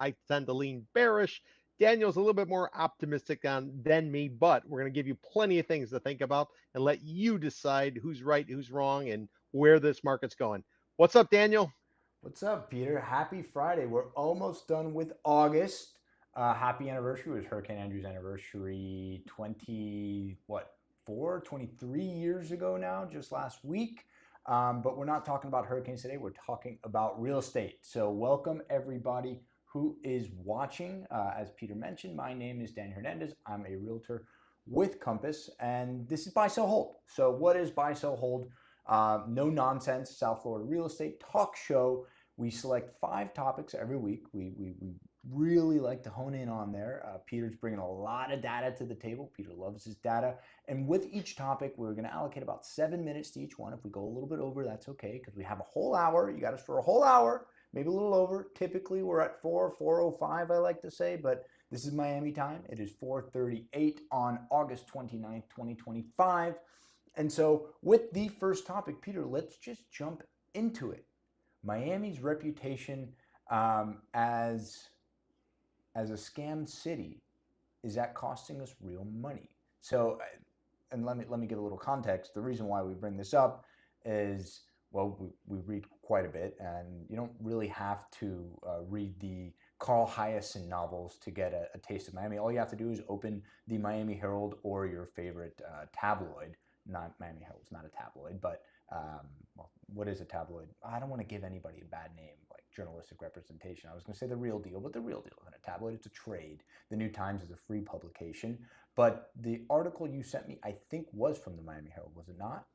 I tend to lean bearish. Daniel's a little bit more optimistic than me, but we're going to give you plenty of things to think about and let you decide who's right, who's wrong, and where this market's going. What's up, Daniel? What's up, Peter? Happy Friday. We're almost done with August. Happy anniversary. It was Hurricane Andrew's anniversary 23 years ago now, just last week. But we're not talking about hurricanes today. We're talking about real estate. So welcome everybody who is watching. As Peter mentioned, my name is Daniel Hernandez. I'm a realtor with Compass, and this is Buy, Sell, Hold. So what is Buy, Sell, Hold? No nonsense South Florida real estate talk show. We select 5 topics every week. We really like to hone in on there. Peter's bringing a lot of data to the table. Peter loves his data. And with each topic, we're going to allocate about 7 minutes to each one. If we go a little bit over, that's okay, because we have a whole hour. You got us for a whole hour, maybe a little over. Typically, we're at 4:05, I like to say, but this is Miami time. It is 4:38 on August 29th, 2025. And so with the first topic, Peter, let's just jump into it. Miami's reputation as a scam city, is that costing us real money? So, and let me give a little context. The reason why we bring this up is, well, we read quite a bit, and you don't really have to read the Carl Hiaasen novels to get a taste of Miami. All you have to do is open the Miami Herald or your favorite tabloid. Not Miami Herald's not a tabloid, but well, what is a tabloid? I don't want to give anybody a bad name, like journalistic representation. I was going to say the Real Deal, but the Real Deal isn't a tabloid, it's a trade. The New Times is a free publication. But the article you sent me, I think, was from the Miami Herald, was it not?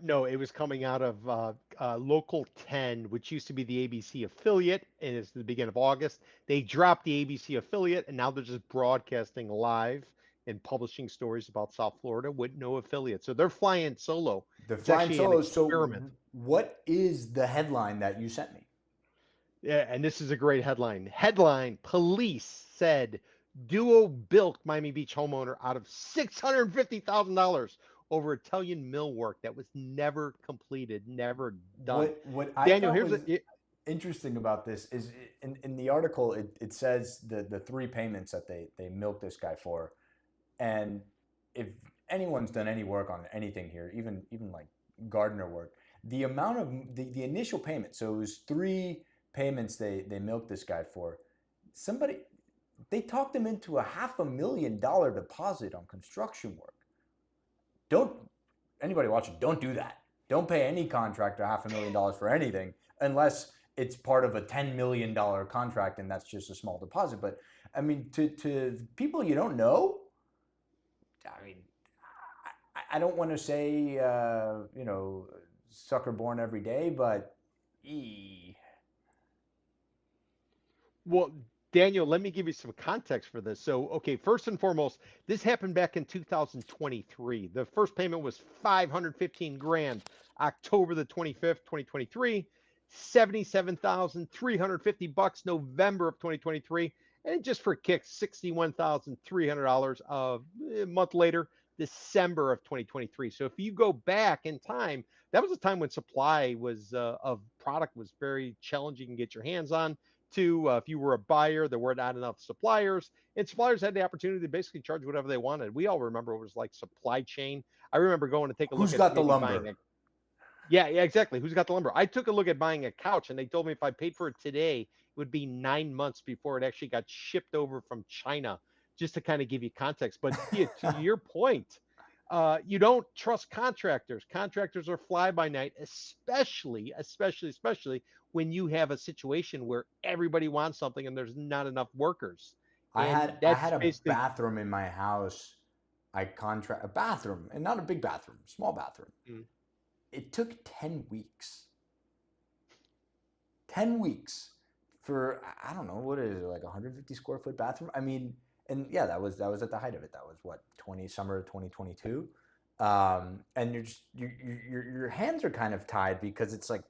No, it was coming out of Local 10, which used to be the ABC affiliate, and it's the beginning of August. They dropped the ABC affiliate, and now they're just broadcasting live and publishing stories about South Florida with no affiliate. So they're flying solo. The It's Flying actually an Solos. experiment. So, what is the headline that you sent me? Yeah, and this is a great headline. Headline: Police said duo bilked Miami Beach homeowner out of $650,000 over Italian millwork that was never completed, never done. What I Daniel, found here's was a interesting about this is in the article it says the 3 payments that they milked this guy for. And if anyone's done any work on anything here, even like gardener work, the amount of the initial payment, so it was 3 payments they milked this guy for. Somebody, they talked him into a $500,000 deposit on construction work. Don't, anybody watching, don't do that. Don't pay any contractor $500,000 for anything unless it's part of a $10 million contract and that's just a small deposit. But I mean, to people you don't know, I mean, I don't want to say, sucker born every day, but Well, Daniel, let me give you some context for this. So, okay, first and foremost, this happened back in 2023. The first payment was 515 grand, October the 25th, 2023, 77,350 bucks November of 2023, and just for kicks, $61,300 a month later, December of 2023. So if you go back in time, that was a time when supply was of product was very challenging to get your hands on. To if you were a buyer, there were not enough suppliers, and suppliers had the opportunity to basically charge whatever they wanted. We all remember it was like supply chain. I remember going to take a look who's at got the maybe buying lumber? a yeah, exactly. Who's got the lumber? I took a look at buying a couch, and they told me if I paid for it today, it would be 9 months before it actually got shipped over from China. Just to kind of give you context, but yeah, to your point, you don't trust contractors. Contractors are fly by night, especially when you have a situation where everybody wants something and there's not enough workers, and I that's had a basically bathroom in my house. I contract a bathroom, and not a big bathroom, small bathroom. mm, It took 10 weeks. 10 weeks for, I don't know, what is it, like 150 square foot bathroom? I mean, and yeah, that was at the height of it. That was what, summer of 2022. And your hands are kind of tied because it's like,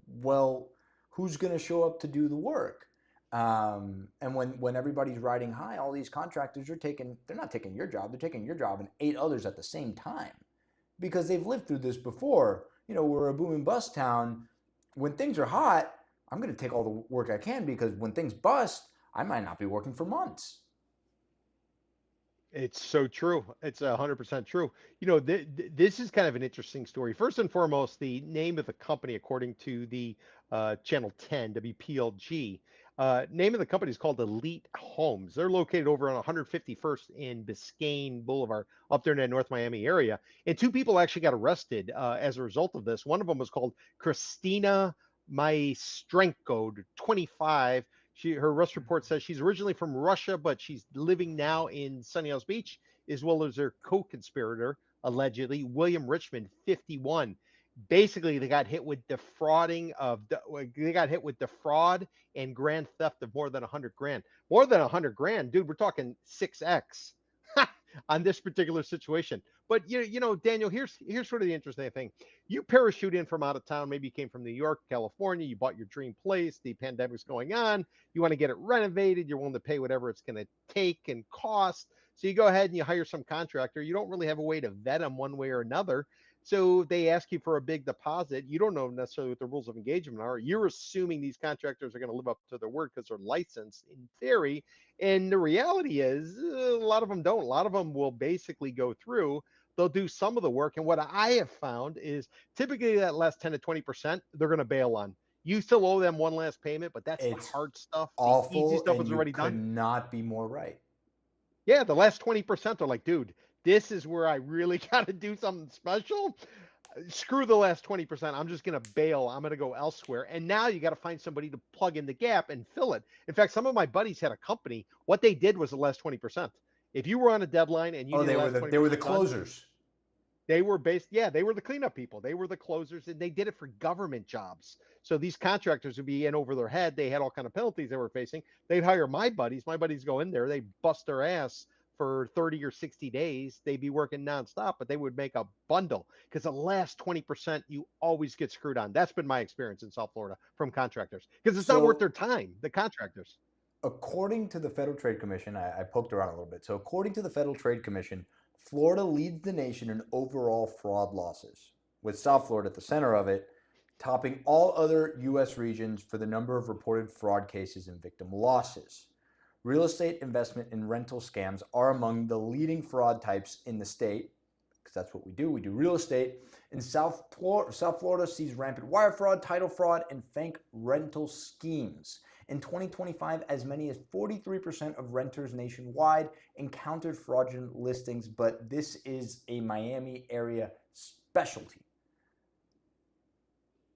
well, who's going to show up to do the work? And when everybody's riding high, all these contractors they're not taking your job, they're taking your job and 8 others at the same time because they've lived through this before. We're a boom and bust town. When things are hot, I'm going to take all the work I can because when things bust, I might not be working for months. It's so true. It's 100% true. This is kind of an interesting story. First and foremost, the name of the company, according to the Channel 10 WPLG, name of the company is called Elite Homes. They're located over on 151st in Biscayne Boulevard, up there in that North Miami area. And two people actually got arrested as a result of this. One of them was called Christina Maestrenko, 25. Her arrest report says she's originally from Russia, but she's living now in Sunny Isles Beach, as well as her co-conspirator, allegedly William Richmond, 51. Basically, they got hit with defraud and grand theft of more than 100 grand. More than 100 grand, dude. We're talking 6x on this particular situation. But Daniel, here's sort of the interesting thing. You parachute in from out of town. Maybe you came from New York, California. You bought your dream place. The pandemic's going on. You want to get it renovated. You're willing to pay whatever it's going to take and cost. So you go ahead and you hire some contractor. You don't really have a way to vet them one way or another. So they ask you for a big deposit. You don't know necessarily what the rules of engagement are. You're assuming these contractors are going to live up to their word because they're licensed in theory. And the reality is, a lot of them don't. A lot of them will basically go through. They'll do some of the work. And what I have found is typically that last 10 to 20%, they're going to bail on. You still owe them one last payment, but that's the It's hard stuff. The easy awful, stuff and is you already could done. not be more right. Yeah, the last 20% are like, dude, this is where I really got to do something special. Screw the last 20%. I'm just going to bail. I'm going to go elsewhere. And now you got to find somebody to plug in the gap and fill it. In fact, some of my buddies had a company. What they did was the last 20%. If you were on a deadline and you Oh, need the last they were the 20% done, closers. they were the cleanup people. They were the closers, and they did it for government jobs. So these contractors would be in over their head. They had all kind of penalties they were facing. They'd hire my buddies. My buddies go in there. They bust their ass for 30 or 60 days. They'd be working nonstop, but they would make a bundle because the last 20% you always get screwed on. That's been my experience in South Florida from contractors because it's not worth So their time, the contractors. according to the Federal Trade Commission, I poked around a little bit. So, according to the Federal Trade Commission, Florida leads the nation in overall fraud losses, with South Florida at the center of it, topping all other U.S. regions for the number of reported fraud cases and victim losses. Real estate investment and rental scams are among the leading fraud types in the state, because that's what we do. We do real estate. And South Florida sees rampant wire fraud, title fraud, and fake rental schemes. In 2025, as many as 43% of renters nationwide encountered fraudulent listings, but this is a Miami area specialty.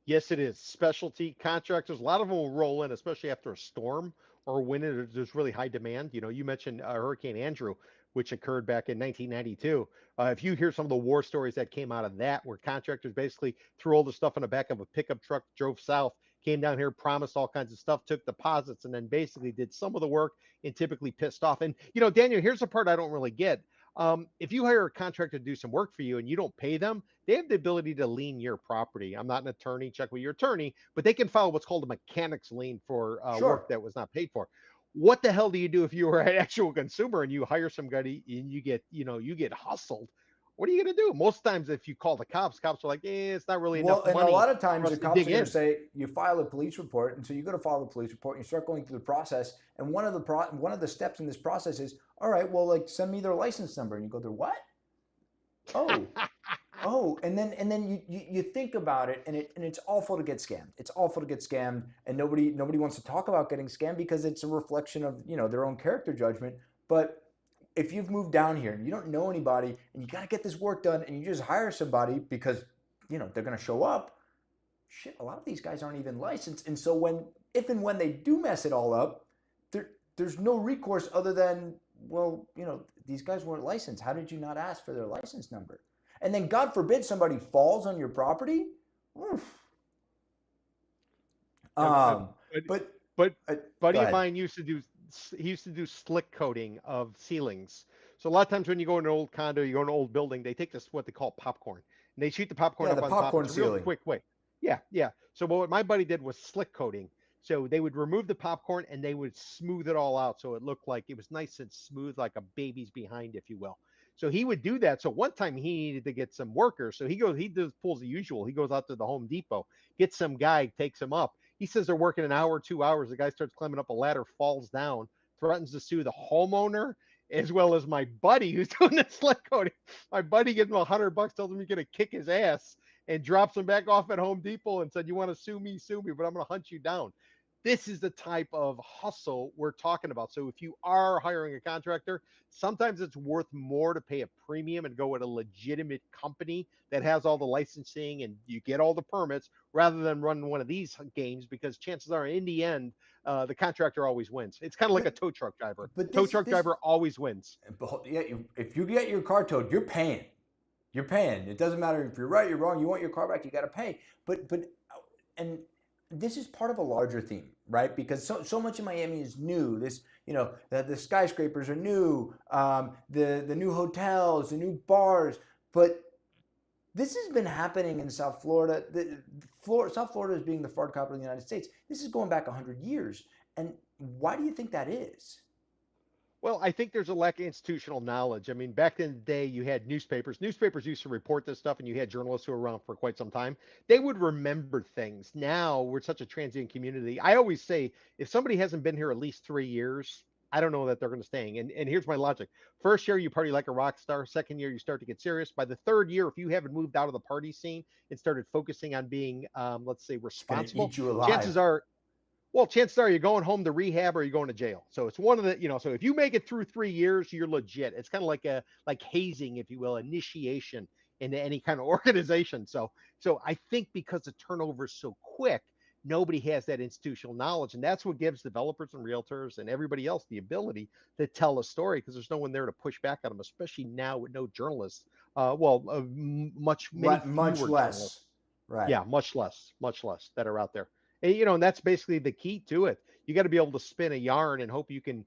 Yes, it is. Specialty contractors, a lot of them will roll in, especially after a storm or when there's really high demand. You mentioned Hurricane Andrew, which occurred back in 1992. If you hear some of the war stories that came out of that, where contractors basically threw all the stuff in the back of a pickup truck, drove south, came down here, promised all kinds of stuff, took deposits, and then basically did some of the work and typically pissed off. And, Daniel, here's the part I don't really get. If you hire a contractor to do some work for you and you don't pay them, they have the ability to lien your property. I'm not an attorney, check with your attorney, but they can file what's called a mechanics lien for Sure. work that was not paid for. What the hell do you do if you are an actual consumer and you hire somebody and you get hustled? What are you going to do? Most times, if you call the cops are like, it's not really enough Well, and a money lot of times for the us to cops dig are going to in. say you file a police report, and so you go to file a police report, and you start going through the process. And one of the steps in this process is, all right, well, like send me their license number, and you go through what? Oh, and then you think about it, and it's awful to get scammed. It's awful to get scammed, and nobody wants to talk about getting scammed because it's a reflection of their own character judgment. But if you've moved down here and you don't know anybody, and you got to get this work done, and you just hire somebody because they're going to show up, shit, a lot of these guys aren't even licensed, and so if and when they do mess it all up, there's no recourse other than, well, these guys weren't licensed. How did you not ask for their license number? And then, God forbid, somebody falls on your property. Oof. Uh, But but go buddy of ahead. mine he used to do slick coating of ceilings. So a lot of times when you go in an old condo, you go in an old building, they take this what they call popcorn, and they shoot the popcorn Yeah, up the on top. popcorn It's a real ceiling. quick way. Yeah, yeah. So what my buddy did was slick coating. So they would remove the popcorn and they would smooth it all out so it looked like it was nice and smooth, like a baby's behind, if you will. So he would do that. So one time he needed to get some workers. So he pulls the usual. He goes out to the Home Depot, gets some guy, takes him up. He says they're working an hour, 2 hours. The guy starts climbing up a ladder, falls down, threatens to sue the homeowner as well as my buddy who's doing the sled coating. My buddy gives him $100, tells him he's going to kick his ass, and drops him back off at Home Depot and said, "You want to sue me, but I'm going to hunt you down." This is the type of hustle we're talking about. So if you are hiring a contractor, sometimes it's worth more to pay a premium and go with a legitimate company that has all the licensing and you get all the permits rather than run one of these games, because chances are in the end, the contractor always wins. It's kind of like a tow truck driver. But Tow truck driver always wins. Yeah, if you get your car towed, you're paying. You're paying. It doesn't matter if you're right, you're wrong. You want your car back, you got to pay. And this is part of a larger theme, right? Because so much of Miami is new. This, the skyscrapers are new, the new hotels, the new bars. But this has been happening in South Florida. South Florida is being the fart capital of the United States. This is going back 100 years. And why do you think that is? Well, I think there's a lack of institutional knowledge. I mean, back in the day, you had newspapers. Newspapers used to report this stuff, and you had journalists who were around for quite some time. They would remember things. Now, we're such a transient community. I always say, if somebody hasn't been here at least 3 years, I don't know that they're going to stay. And here's my logic. First year, you party like a rock star. Second year, you start to get serious. By the third year, if you haven't moved out of the party scene and started focusing on being, let's say, responsible, eat you alive. chances are you're going home to rehab or you're going to jail. So it's one of the, so if you make it through 3 years, you're legit. It's kind of like hazing, if you will, initiation into any kind of organization. So I think because the turnover is so quick, nobody has that institutional knowledge. And that's what gives developers and realtors and everybody else the ability to tell a story, because there's no one there to push back on them, especially now with no journalists. Much less. Right. Yeah, much less that are out there. And that's basically the key to it. You got to be able to spin a yarn and hope you can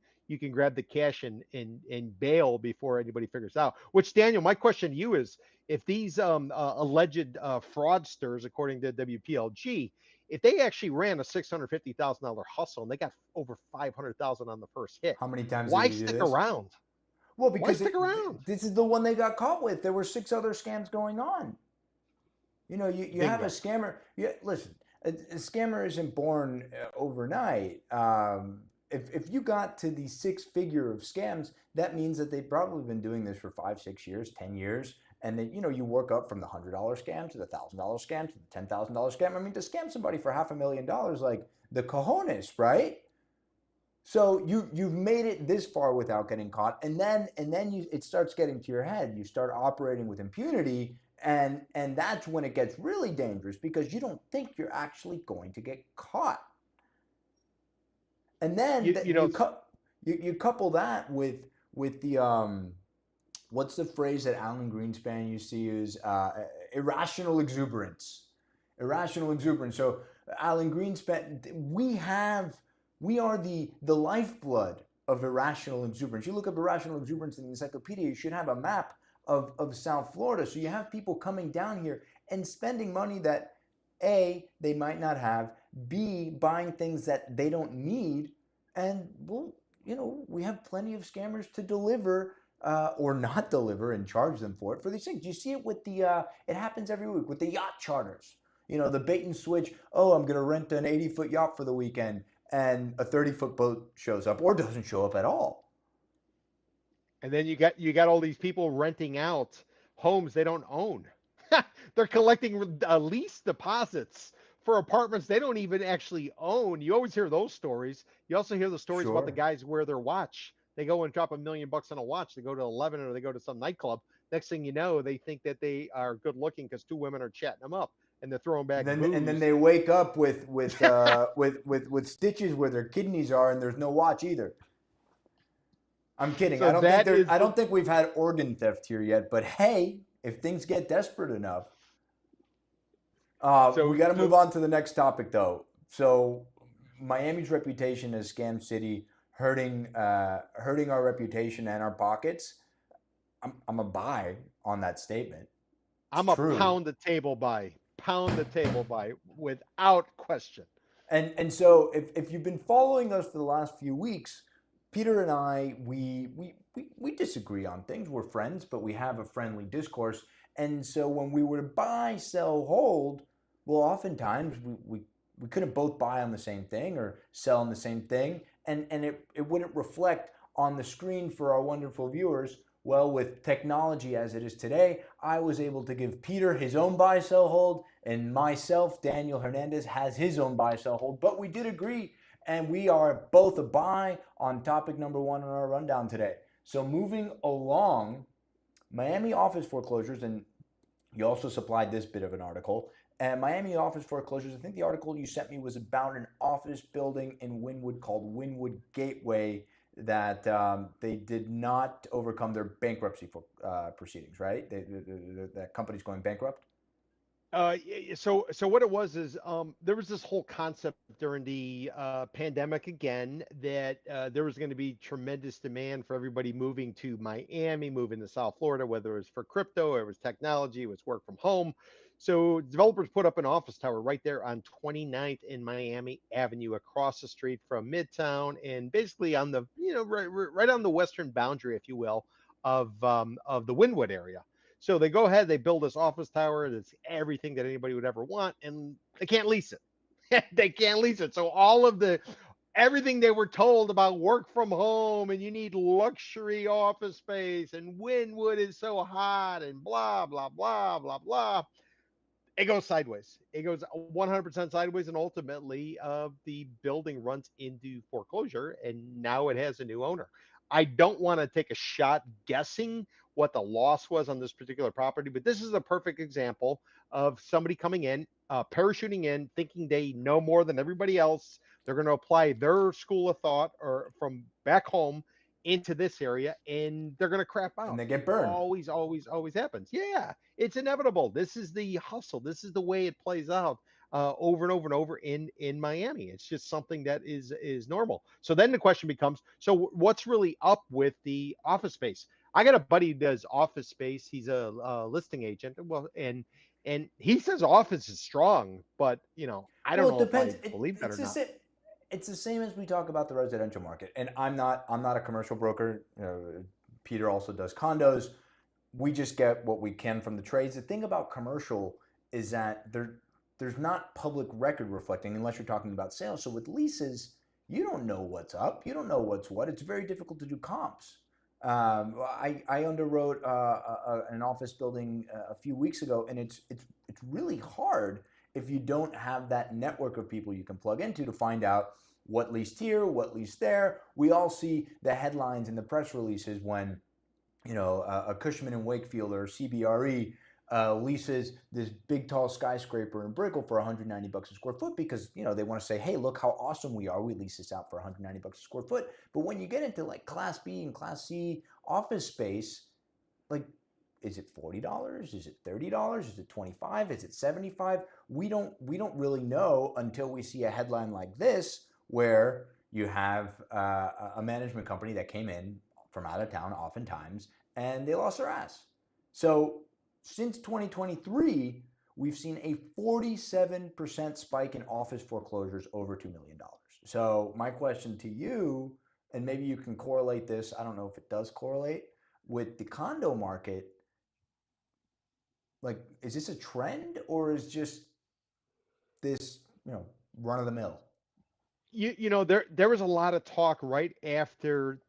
grab the cash and bail before anybody figures out. Which, Daniel, my question to you is, if these alleged fraudsters, according to WPLG, if they actually ran a $650,000 hustle and they got over $500,000 on the first hit, how many times? Why stick around? Well, because stick around? This is the one they got caught with. There were 6 other scams going on. You have a scammer. Yeah, listen. A scammer isn't born overnight. If you got to the 6-figure of scams, that means that they've probably been doing this for 5, 6 years, 10 years. And then, you work up from the $100 scam to the $1,000 scam to the $10,000 scam. I mean, to scam somebody for $500,000, like the cojones, right? So you've made it this far without getting caught. And then it starts getting to your head. You start operating with impunity. And that's when it gets really dangerous, because you don't think you're actually going to get caught. And then you couple that with the what's the phrase that Alan Greenspan used to use? Irrational exuberance. Irrational exuberance. So Alan Greenspan, we are the lifeblood of irrational exuberance. You look up irrational exuberance in the encyclopedia, you should have a map of South Florida. So you have people coming down here and spending money that A, they might not have, B, buying things that they don't need. And we have plenty of scammers to deliver or not deliver and charge them for these things. You see it with it happens every week with the yacht charters. The bait and switch. Oh, I'm going to rent an 80-foot yacht for the weekend, and a 30-foot boat shows up or doesn't show up at all. And then you got all these people renting out homes they don't own. They're collecting lease deposits for apartments they don't even actually own. You always hear those stories. You also hear the stories about the guys who wear their watch. They go and drop $1 million on a watch. They go to 11 or they go to some nightclub. Next thing you know, they think that they are good looking because 2 women are chatting them up, and they're throwing back. And then they wake up with stitches where their kidneys are, and there's no watch either. I'm kidding. So I don't think we've had organ theft here yet, but hey, if things get desperate enough, we got to move on to the next topic, though. So Miami's reputation as scam city hurting our reputation and our pockets. I'm a buy on that statement. I'm a pound the table buy without question. And so if you've been following us for the last few weeks, Peter and I, we disagree on things. We're friends, but we have a friendly discourse. And so when we were to buy, sell, hold, well, oftentimes we couldn't both buy on the same thing or sell on the same thing, and it wouldn't reflect on the screen for our wonderful viewers. Well, with technology as it is today, I was able to give Peter his own buy sell hold, and myself, Daniel Hernandez, has his own buy sell hold. But we did agree, and we are both a buy on topic number one on our rundown today. So moving along, Miami office foreclosures, and you also supplied this bit of an article. And Miami office foreclosures, I think the article you sent me was about an office building in Wynwood called Wynwood Gateway that they did not overcome their bankruptcy proceedings, right? That company's going bankrupt. So what it was is there was this whole concept during the pandemic again that there was going to be tremendous demand for everybody moving to Miami, moving to South Florida, whether it was for crypto, or it was technology, it was work from home. So developers put up an office tower right there on 29th in Miami Avenue, across the street from Midtown, and basically on the right on the western boundary, if you will, of the Wynwood area. So they go ahead, they build this office tower that's everything that anybody would ever want, and they can't lease it. They can't lease it. So all of the everything they were told about work from home and you need luxury office space and Wynwood is so hot and blah blah blah blah blah, it goes sideways. It goes 100% sideways, and ultimately, the building runs into foreclosure, and now it has a new owner. I don't want to take a shot guessing what the loss was on this particular property, but this is a perfect example of somebody coming in, parachuting in, thinking they know more than everybody else. They're going to apply their school of thought or from back home into this area, and they're going to crap And out. they It get burned. always happens. Yeah, it's inevitable. This is the hustle. This is the way it plays out over and over and over in Miami. It's just something that is normal. So then the question becomes: so what's really up with the office space? I got a buddy who does office space. He's a listing agent. Well, and he says office is strong, but I don't Well, it know if depends. I believe that or not. It's the same as we talk about the residential market. And I'm not a commercial broker. Peter also does condos. We just get what we can from the trades. The thing about commercial is that there's not public record reflecting unless you're talking about sales. So with leases, you don't know what's up. You don't know what's what. It's very difficult to do comps. I underwrote an office building a few weeks ago, and it's really hard if you don't have that network of people you can plug into to find out what leased here, what leased there. We all see the headlines in the press releases when a Cushman and Wakefield or CBRE leases this big tall skyscraper in Brickell for 190 bucks a square foot because they want to say, hey, look how awesome we are. We lease this out for 190 bucks a square foot. But when you get into like Class B and Class C office space, like, is it $40? Is it $30? Is it $25? Is it $75? We don't really know until we see a headline like this where you have a management company that came in from out of town oftentimes and they lost their ass. So since 2023, we've seen a 47% spike in office foreclosures over $2 million. So my question to you, and maybe you can correlate this, I don't know if it does correlate, with the condo market, like, is this a trend or is just this, run of the mill? There was a lot of talk right after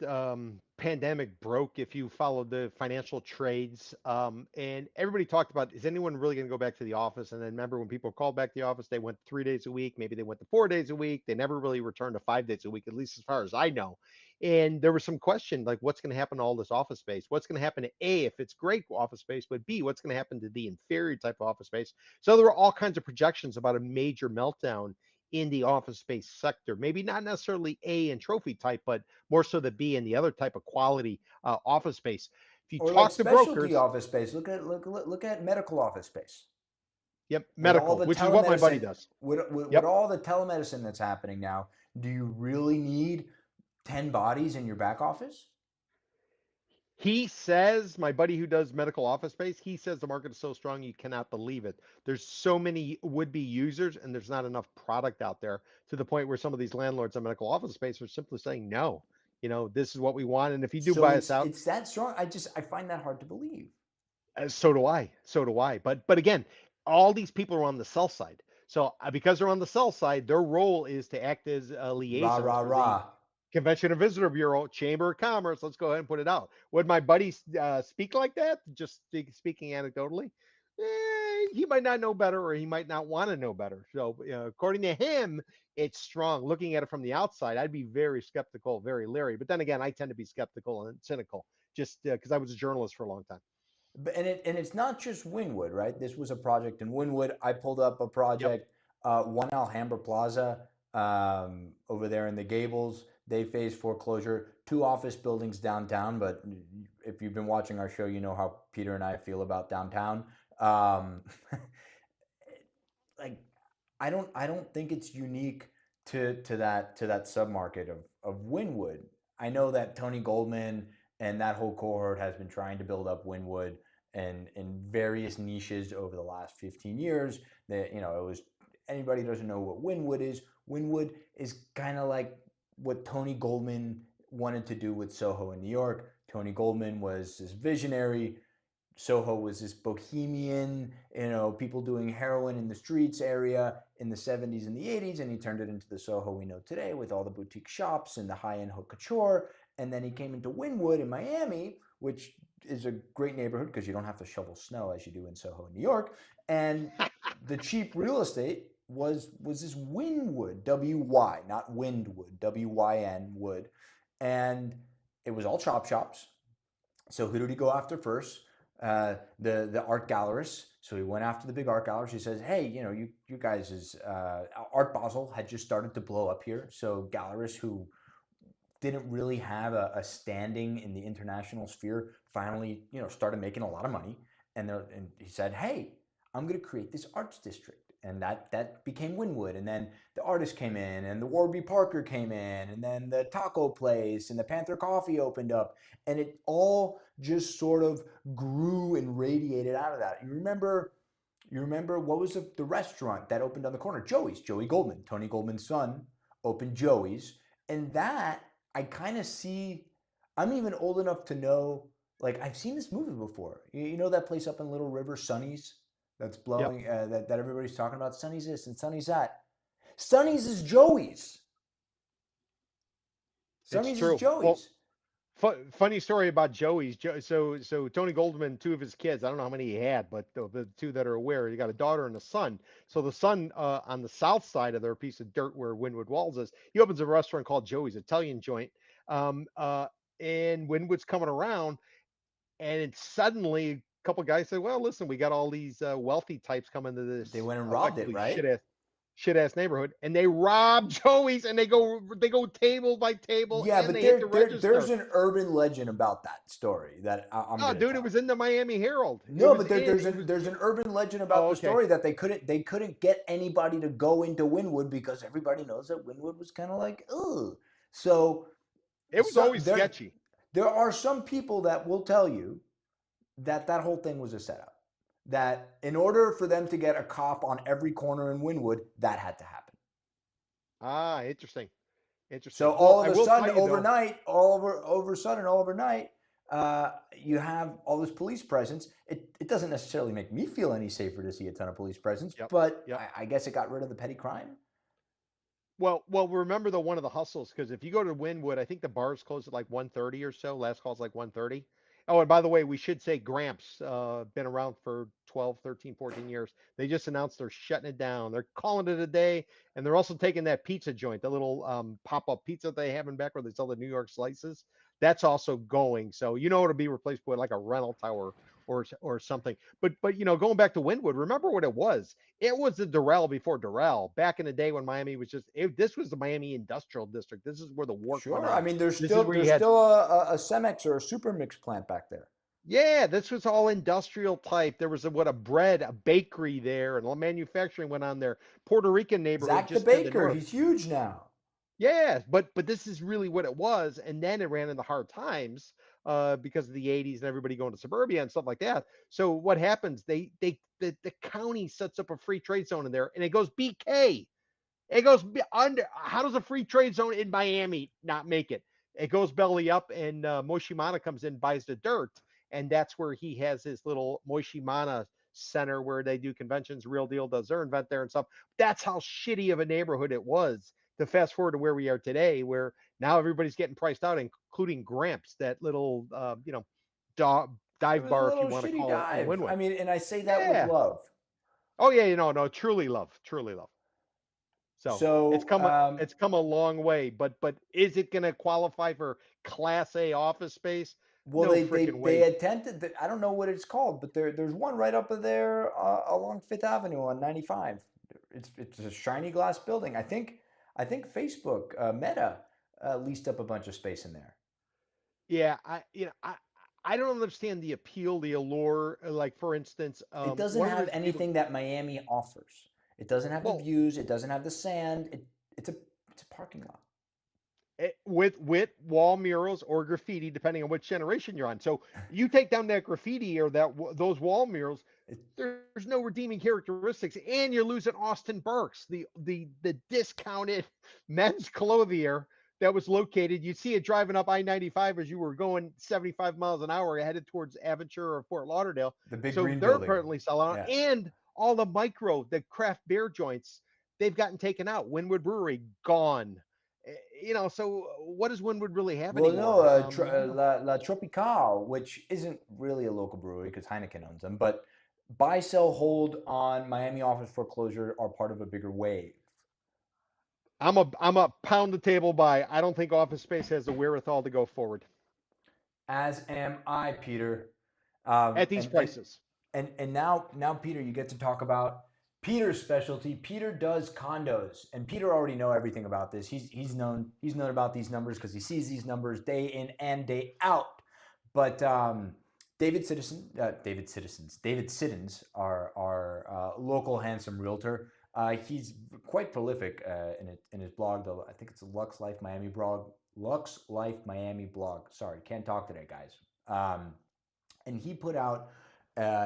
pandemic broke, if you followed the financial trades, and everybody talked about, is anyone really going to go back to the office? And then remember, when people called back to the office, they went 3 days a week, maybe they went to 4 days a week. They never really returned to 5 days a week, at least as far as I know. And there was some question like, what's going to happen to all this office space? What's going to happen to A, if it's great office space, but B, what's going to happen to the inferior type of office space? So there were all kinds of projections about a major meltdown in the office space sector. Maybe not necessarily A and trophy type, but more so the B and the other type of quality office space. If you Or like talk to specialty brokers, office space. Look at medical office space. yep, With all medical, the which is what my buddy telemedicine, does. with Yep. all the telemedicine that's happening now, do you really need 10 bodies in your back office? He says, my buddy who does medical office space, he says the market is so strong you cannot believe it. There's so many would-be users, and there's not enough product out there to the point where some of these landlords on medical office space are simply saying no. This is what we want, and if you do So buy us out, it's that strong. I find that hard to believe. so do I. So do I. But again, all these people are on the sell side. So because they're on the sell side, their role is to act as Rah, liaisons rah, for the rah. Convention and Visitor Bureau, Chamber of Commerce. Let's go ahead and put it out. Would my buddy speak like that? Just speaking anecdotally, he might not know better, or he might not want to know better. So, according to him, it's strong. Looking at it from the outside, I'd be very skeptical, very leery. But then again, I tend to be skeptical and cynical, just because I was a journalist for a long time. And it's not just Wynwood, right? This was a project in Wynwood. I pulled up a Yep. project, One Alhambra Plaza, over there in the Gables. They face foreclosure. Two office buildings downtown, but if you've been watching our show, you know how Peter and I feel about downtown. Um, like I don't think it's unique to that submarket of Wynwood. I know that Tony Goldman and that whole cohort has been trying to build up Wynwood and in various niches over the last 15 years. That it was anybody who doesn't know what Wynwood is. Wynwood is kind of like what Tony Goldman wanted to do with Soho in New York. Tony Goldman was this visionary. Soho was this bohemian, people doing heroin in the streets area in the 70s and the 80s, and he turned it into the Soho we know today with all the boutique shops and the high-end haute couture. And then he came into Wynwood in Miami, which is a great neighborhood because you don't have to shovel snow as you do in Soho in New York. And the cheap real estate was this Wynwood, W-Y, not Windwood, W-Y-N, wood. And it was all chop shops. So who did he go after first? The art gallerists. So he went after the big art galleries. He says, "Hey, you guys is Art Basel had just started to blow up here. So gallerists who didn't really have a standing in the international sphere finally, started making a lot of money. And he said, "Hey, I'm going to create this arts district." And that became Wynwood. And then the artists came in, and the Warby Parker came in, and then the taco place and the Panther Coffee opened up, and it all just sort of grew and radiated out of that. You remember what was the restaurant that opened on the corner? Joey's. Joey Goldman, Tony Goldman's son, opened Joey's, and that I kind of see. I'm even old enough to know, like, I've seen this movie before. You know that place up in Little River, Sonny's, that's Yep. blowing, that everybody's talking about? Sonny's this and Sonny's that. Sonny's is Joey's. It's Sonny's is true. Well, Joey's. funny story about Joey's. So Tony Goldman, two of his kids. I don't know how many he had, but the two that are aware, he got a daughter and a son. So the son, on the south side of their piece of dirt where Wynwood Walls is, he opens a restaurant called Joey's Italian joint. Um, uh, and Wynwood's coming around, and it's suddenly a couple guys say, "Well, listen, we got all these wealthy types coming to They this went and robbed it, effectively right? shit ass neighborhood, and they rob Joey's, and they go table by table, Yeah, and but they hit there, the there there's register." an urban legend about that story that I'm Oh, going to dude, it tell. was in the Miami Herald. It No, was but there, in. there's It an was. there's an urban legend about Oh, the okay. story that they couldn't get anybody to go into Wynwood because everybody knows that Wynwood was kind of like, ugh. So, It was so always there sketchy. there are some people that will tell you that that whole thing was a setup. That in order for them to get a cop on every corner in Wynwood, that had to happen. Ah, interesting. So Interesting. Well, all of I a will sudden, tell you though. overnight, overnight, you have all this police presence. It doesn't necessarily make me feel any safer to see a ton of police presence, Yep. but Yep. I guess it got rid of the petty crime. Well, remember the one of the hustles, because if you go to Wynwood, I think the bars close at like 1:30 or so. Last call's like 1:30. Oh, and by the way, we should say Gramps, been around for 12, 13, 14 years. They just announced they're shutting it down. They're calling it a day, and they're also taking that pizza joint, the little pop-up pizza they have in back where they sell the New York slices. That's also going. So it'll be replaced with like a rental tower or something. But going back to Wynwood, remember what it was? It was the Doral before Doral. Back in the day when Miami was this was the Miami Industrial District. This is where the work went Sure. I on. mean, there's This is still where you there's had, still a Cemex or a Supermix plant back there. yeah, this was all industrial type. There was a bread, a bakery there, and all manufacturing went on there. Puerto Rican neighborhood Zach the just to the Baker, north. he's huge now. Yeah, but this is really what it was, and then it ran into hard times because of the '80s and everybody going to suburbia and stuff like that. So what happens? The county sets up a free trade zone in there, and it goes BK. It goes under. How does a free trade zone in Miami not make it? It goes belly up, and Moishimana comes in, buys the dirt, and that's where he has his little Moishimana center where they do conventions. Real Deal does their event there and stuff. That's how shitty of a neighborhood it was. To fast forward to where we are today, where now everybody's getting priced out, including Gramps, that little It dive was a bar, if you little want to shitty call it, in dive. I Wynwood. mean, and I say that with Yeah. love. Oh yeah, no, truly love, truly love. So So, it's come a long way, but is it going to qualify for Class A office space? well, No they freaking they way. attempted. I don't know what it's called, but there's one right up there along Fifth Avenue on 95. It's a shiny glass building. I think Facebook Meta leased up a bunch of space in there. Yeah, I don't understand the appeal, the allure. Like for instance, It doesn't one of the have reasons people, anything that Miami offers. It doesn't have the well, views. It doesn't have the sand. It's a parking lot. with wall murals or graffiti, depending on which generation you're on. So you take down that graffiti or those wall murals, It, there's no redeeming characteristics, and you're losing Austin Burks, the discounted men's clothier that was located. You see it driving up I-95 as you were going 75 miles an hour headed towards Aventura or Fort Lauderdale. the big So green they're building. currently selling out, Yeah. and all the craft beer joints, they've gotten taken out. Wynwood Brewery gone. So what does Wynwood really have Well, no, anymore? La Tropicale, which isn't really a local brewery because Heineken owns them, but buy, sell, hold on Miami office foreclosure are part of a bigger wave. I'm a pound the table by. I don't think office space has the wherewithal to go forward As am I, Peter. at these And prices. now, Peter, you get to talk about Peter's specialty. Peter does condos, and Peter already know everything about this. He's known about these numbers because he sees these numbers day in and day out. But David Siddons, our local handsome realtor. He's quite prolific in his blog. Though I think it's a Lux Life Miami blog. Lux Life Miami blog. Sorry, can't talk today, guys. And he put out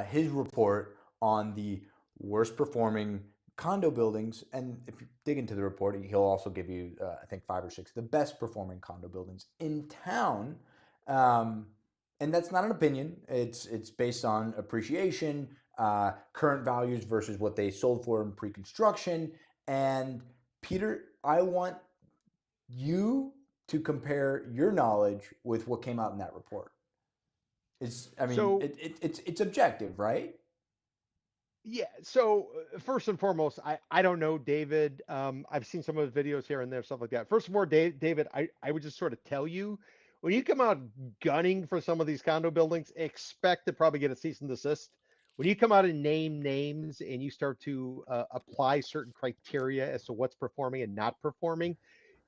his report on the worst performing condo buildings. And if you dig into the report, he'll also give you, I think, 5 or 6 the best performing condo buildings in town. And that's not an opinion. It's based on appreciation, current values versus what they sold for in pre-construction. And Peter, I want you to compare your knowledge with what came out in that report. So It's objective, right? yeah. So first and foremost, I don't know David. I've seen some of his videos here and there, stuff like that. First of all, David, I would just sort of tell you, when you come out gunning for some of these condo buildings, expect to probably get a cease and desist. When you come out and name names and you start to apply certain criteria as to what's performing and not performing,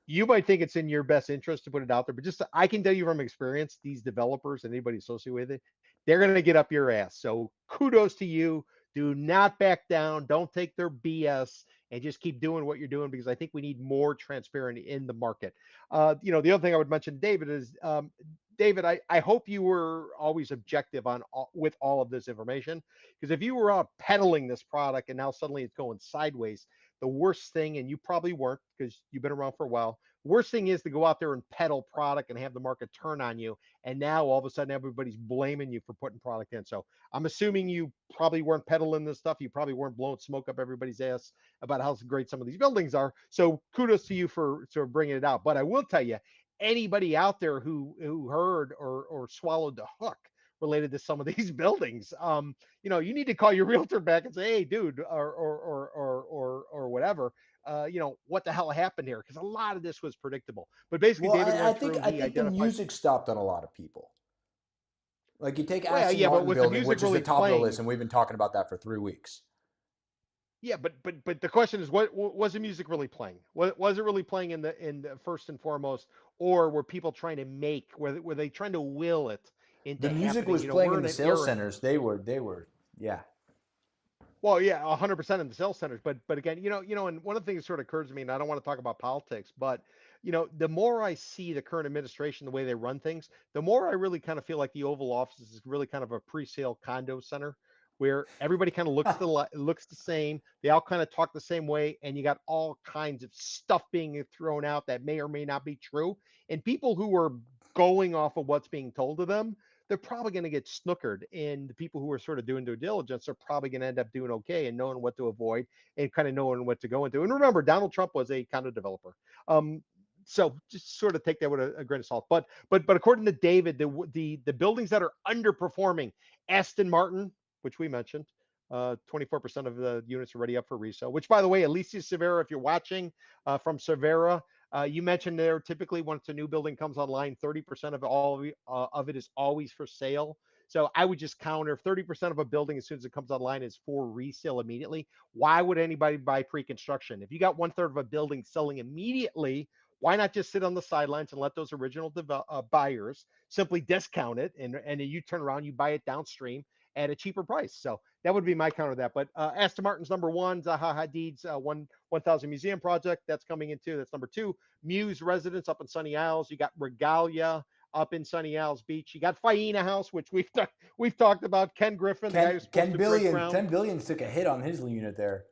you might think it's in your best interest to put it out there, but just I can tell you from experience, these developers and anybody associated with it, they're going to get up your ass. So kudos to you. Do not back down. Don't take their BS and just keep doing what you're doing, because I think we need more transparency in the market. The other thing I would mention, David, is David, I hope you were always objective with all of this information, because if you were out peddling this product and now suddenly it's going sideways, the worst thing, and you probably weren't because you've been around for a while, worst thing is to go out there and peddle product and have the market turn on you. And now all of a sudden everybody's blaming you for putting product in. So I'm assuming you probably weren't peddling this stuff. You probably weren't blowing smoke up everybody's ass about how great some of these buildings are. So kudos to you for sort of bringing it out. But I will tell you, anybody out there who heard or swallowed the hook related to some of these buildings, you need to call your realtor back and say, hey, dude, or whatever, what the hell happened here? Because a lot of this was predictable. But basically, Well, David I went think through, I he think the identified. music stopped on a lot of people. Like you take Well, Aston yeah, but Martin was the building, music which is the really top of the list, playing? and we've been talking about that for 3 weeks. Yeah, but the question is, what was the music really playing? Was it really playing in the first and foremost, or were people trying to were they trying to will it The into music happening? was playing We're in in the an sales era. centers. They were, yeah. Well, yeah, 100% in the sales centers, but again, and one of the things that sort of occurs to me, and I don't want to talk about politics, but the more I see the current administration, the way they run things, the more I really kind of feel like the Oval Office is really kind of a pre-sale condo center where everybody kind of looks the same. They all kind of talk the same way, and you got all kinds of stuff being thrown out that may or may not be true, and people who are going off of what's being told to them, they're probably going to get snookered. And the people who are sort of doing due diligence are probably going to end up doing okay and knowing what to avoid and kind of knowing what to go into. And remember, Donald Trump was a condo developer. Um, so just sort of take that with a grain of salt. But according to David, the buildings that are underperforming, Aston Martin, which we mentioned, 24% of the units are already up for resale. Which, by the way, Alicia Severa, if you're watching from Severa, you mentioned there typically once a new building comes online, 30% of it is always for sale. So I would just counter if 30% of a building as soon as it comes online is for resale immediately. Why would anybody buy pre-construction? If you got 1/3 of a building selling immediately, why not just sit on the sidelines and let those original buyers simply discount it, and then you turn around, you buy it downstream at a cheaper price. So that would be my counter to that. But Aston Martin's number one, Zaha Hadid's 1000 Museum project, that's coming in too. That's number two. Muse Residence up in Sunny Isles. You got Regalia up in Sunny Isles Beach. You got Faena House, which we've talked about. Ken Griffin, the guy who's supposed to break ground. 10 billion took a hit on his unit there.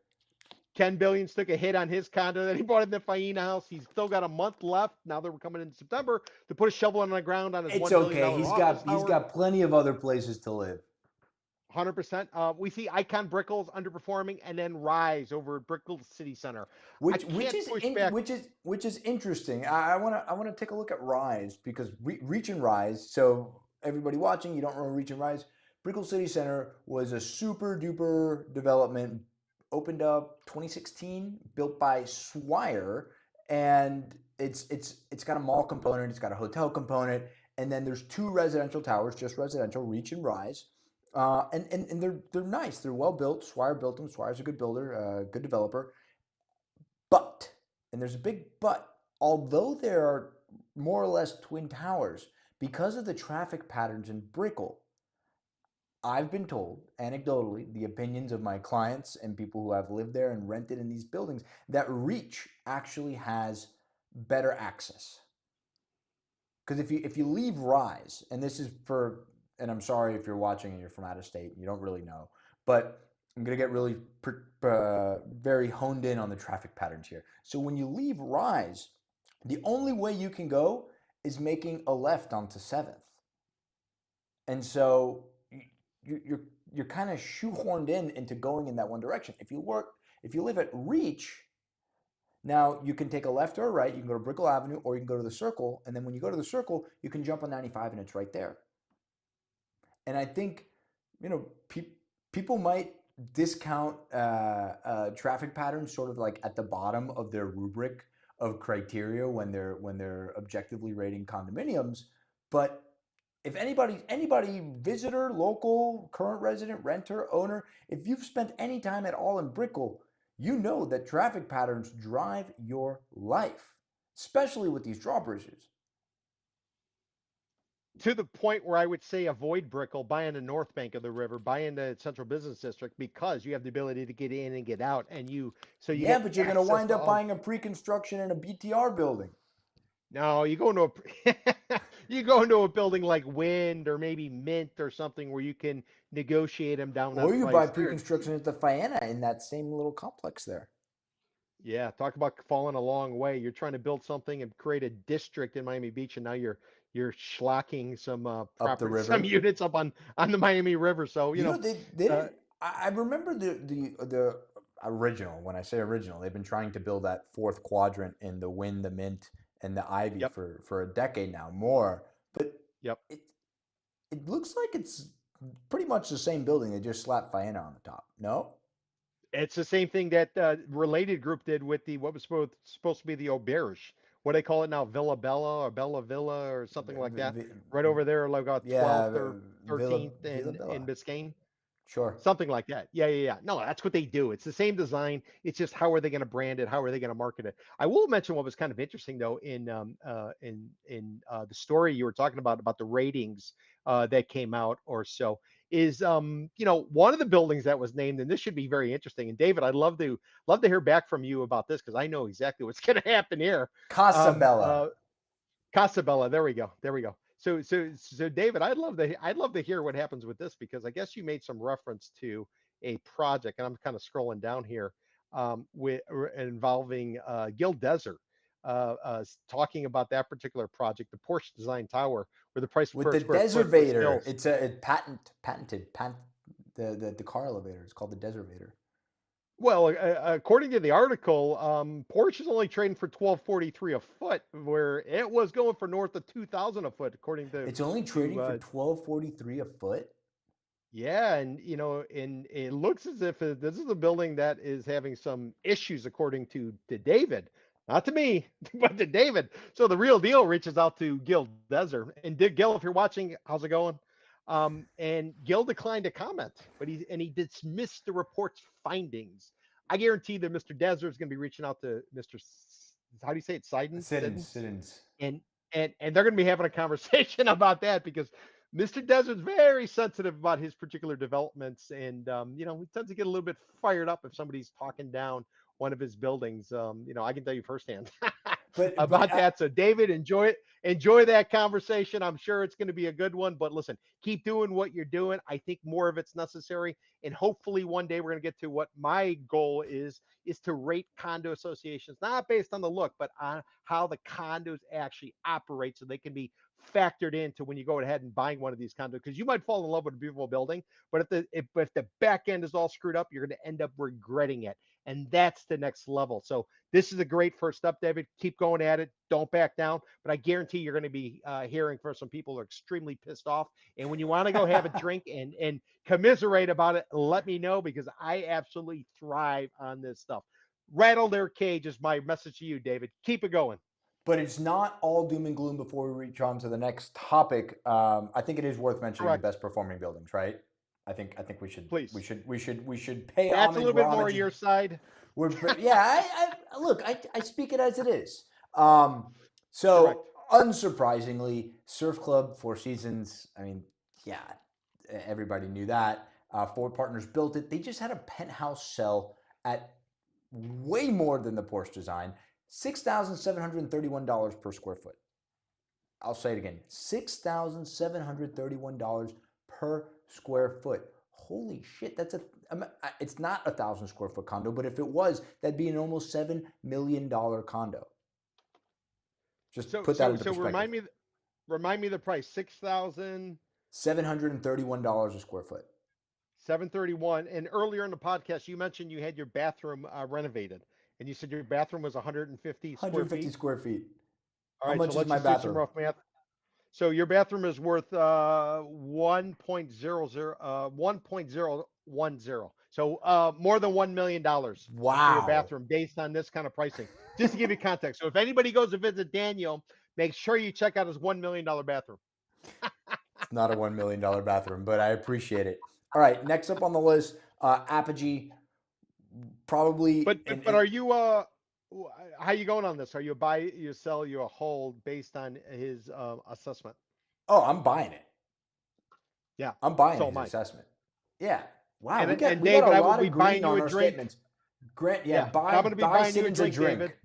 Ken Billions took a hit on his condo that he bought in the Faena house. He's still got a month left. Now that we're coming into September to put a shovel on the ground on his It's $1 billion okay. office He's tower. got plenty of other places to live. 100%. We see Icon Brickell's underperforming, and then Rise over at Brickell City Center. Which is interesting. I want to take a look at Rise because Reach and Rise. So everybody watching, you don't know Reach and Rise. Brickell City Center was a super duper development, opened up 2016, built by Swire, and it's got a mall component, it's got a hotel component, and then there's 2 residential towers, just residential, Reach and Rise. And they're nice. They're well built. Swire built them. Swire's a good builder, good developer. But, and there's a big but, although there are more or less twin towers, because of the traffic patterns in Brickell, I've been told, anecdotally, the opinions of my clients and people who have lived there and rented in these buildings, that Reach actually has better access. Because if you leave Rise, and this is for, and I'm sorry if you're watching and you're from out of state and you don't really know, but I'm going to get really very honed in on the traffic patterns here. So when you leave Rise, the only way you can go is making a left onto 7th. And so you're kind of shoehorned into going in that one direction. If you live at Reach, now you can take a left or a right. You can go to Brickell Avenue or you can go to the Circle. And then when you go to the Circle, you can jump on 95 and it's right there. And I think, people might discount traffic patterns sort of like at the bottom of their rubric of criteria when they're objectively rating condominiums. But if anybody, visitor, local, current resident, renter, owner, if you've spent any time at all in Brickell, you know that traffic patterns drive your life, especially with these drawbridges. To the point where I would say avoid Brickell, buy in the north bank of the river, buy in the Central Business District, because you have the ability to get in and get out, and you Yeah, get but you're going to wind up buying a pre-construction and a BTR building. No, you go into a you go into a building like Wind or maybe Mint or something where you can negotiate them down on Or you buy price. pre-construction at the Faena in that same little complex there. Yeah, talk about falling a long way. You're trying to build something and create a district in Miami Beach, and now you're schlocking some Up the property, some river. units up on the Miami River. So They didn't. I remember the original. When I say original, they've been trying to build that 4th quadrant in the Wind, the Mint, and the Ivy yep, for a decade now, more. But yep. it looks like it's pretty much the same building. They just slapped Faena on the top. No? It's the same thing that Related Group did with the what was supposed to be the Auberge. What do they call it now? Villa Bella or Bella Villa or something like that. Right over there, like Yeah, 12th or Villa 13th in Bella. Biscayne. Sure. Something like that. Yeah. No, that's what they do. It's the same design. It's just how are they going to brand it? How are they going to market it? I will mention what was kind of interesting though in the story you were talking about the ratings that came out or so is one of the buildings that was named, and this should be very interesting. And David, I'd love to hear back from you about this because I know exactly what's going to happen here. Casa Um, Bella. uh, Casabella. There we go. There we go. So David, I'd love to hear what happens with this because I guess you made some reference to a project, and I'm kind of scrolling down here with involving Gil Desert. talking about that particular project, the Porsche Design Tower, where the price With per the square foot was still. Deservator. It's a patented the car elevator. It's called the Deservator. Well, according to the article, Porsche is only trading for 1243 a foot, where it was going for north of 2000 a foot, according It's only to trading for 1243 a foot. yeah, and and it looks as if this is a building that is having some issues, according to David, not to me, but to David. So the real deal reaches out to Gil Deser, and Gil, if you're watching, how's it going? And Gil declined to comment, but he dismissed the report's findings. I guarantee that Mr. Deser is going to be reaching out to Mr. How do you say it? Siddons, Siddons. and they're going to be having a conversation about that because Mr. Desert's very sensitive about his particular developments, and he tends to get a little bit fired up if somebody's talking down one of his buildings. I can tell you firsthand But about that. So, David, enjoy that conversation. I'm sure it's going to be a good one. But listen, keep doing what you're doing. I think more of it's necessary, and hopefully one day we're going to get to what my goal is to rate condo associations, not based on the look, but on how the condos actually operate so they can be factored into when you go ahead and buying one of these condos. Because you might fall in love with a beautiful building, but if the back end is all screwed up, you're going to end up regretting it. And that's the next level. So this is a great first step, David. Keep going at it. Don't back down. But I guarantee you're going to be hearing from some people who are extremely pissed off. And when you want to go have a drink and commiserate about it, let me know because I absolutely thrive on this stuff. Rattle their cage is my message to you, David. Keep it going. but it's not all doom and gloom before we reach on to the next topic. I think it is worth mentioning the Correct. best performing buildings, right? I think we should Please. pay That's a homage little where bit more homage. your side. Yeah. I speak it as it is. Um, Correct. so unsurprisingly, Surf Club, Four Seasons. I mean, yeah, everybody knew that. Ford Partners built it. They just had a penthouse sell at way more than the Porsche design. $6,731 per square foot. I'll say it again, $6,731 per square foot. Holy shit, it's not 1,000 square foot condo, but if it was, that'd be an almost $7 million condo. Just put that into perspective. Remind me the price. 6,000. $731 a square foot. 731. And earlier in the podcast, you mentioned you had your bathroom renovated, and you said your bathroom was 150 square 150 feet. square feet. All How right, so much is let's my just do some bathroom? rough math. So your bathroom is worth 1.10. So more than $1 million for your Wow. bathroom based on this kind of pricing. Just to give you context. So if anybody goes to visit Daniel, make sure you check out his $1 million bathroom. It's not a $1 million bathroom, but I appreciate it. All right, next up on the list, Apogee. Probably. But are you how you going on this? Are you a buy, you sell, you a hold based on his assessment? Oh, I'm buying it. Yeah, I'm buying so his am I. assessment. Yeah. Wow, And we got David, a I will lot be of green buying you on a our drink. statements. Grant, yeah, Yeah, and I'm going to be buy buying you a Siddons a drink, David. drink.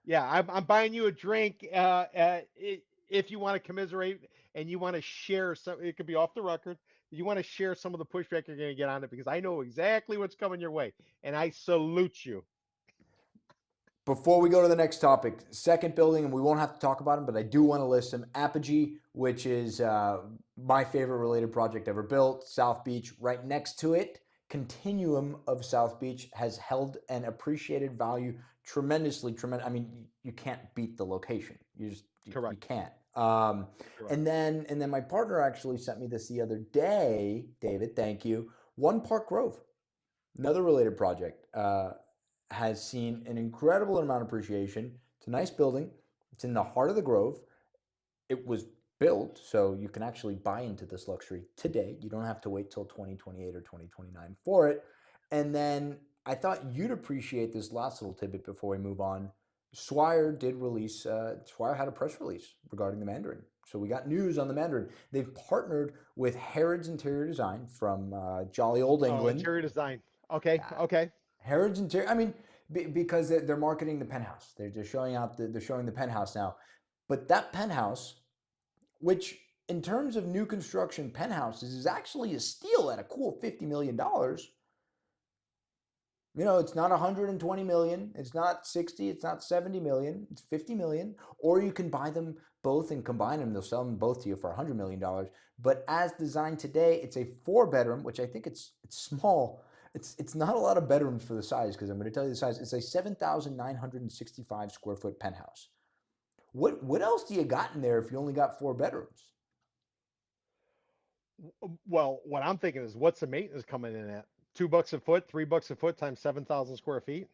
Yeah, I'm buying you a drink. If you want to commiserate and you want to share some, it could be off the record. You want to share some of the pushback you're going to get on it because I know exactly what's coming your way, and I salute you. Before we go to the next topic, second building, and we won't have to talk about them, but I do want to list them. Apogee, which is my favorite related project ever built. South Beach, right next to it. Continuum of South Beach has held an appreciated value tremendously. Tremendous. I mean, you can't beat the location. You Correct. can't. Correct. And then my partner actually sent me this the other day. David, thank you. One Park Grove, another related project. Has seen an incredible amount of appreciation. It's a nice building. It's in the heart of the Grove. It was built so you can actually buy into this luxury today. You don't have to wait till 2028 or 2029 for it. And then I thought you'd appreciate this last little tidbit before we move on. Swire did release, Swire had a press release regarding the Mandarin. So we got news on the Mandarin. They've partnered with Harrods Interior Design from jolly old England. Interior design. Okay. Okay. Harrods Interior. I mean, because they're marketing the penthouse. They're showing the penthouse now. But that penthouse, which in terms of new construction penthouses is actually a steal at a cool $50 million. You know, it's not 120 million, it's not 60, it's not 70 million, it's 50 million. Or you can buy them both and combine them. They'll sell them both to you for $100 million. But as designed today, it's a 4 bedroom, which I think it's small. It's not a lot of bedrooms for the size, because I'm going to tell you the size. It's a 7,965 square foot penthouse. What else do you got in there if you only got 4 bedrooms? Well, what I'm thinking is, what's the maintenance coming in at? $2 a foot, $3 a foot times 7,000 square feet.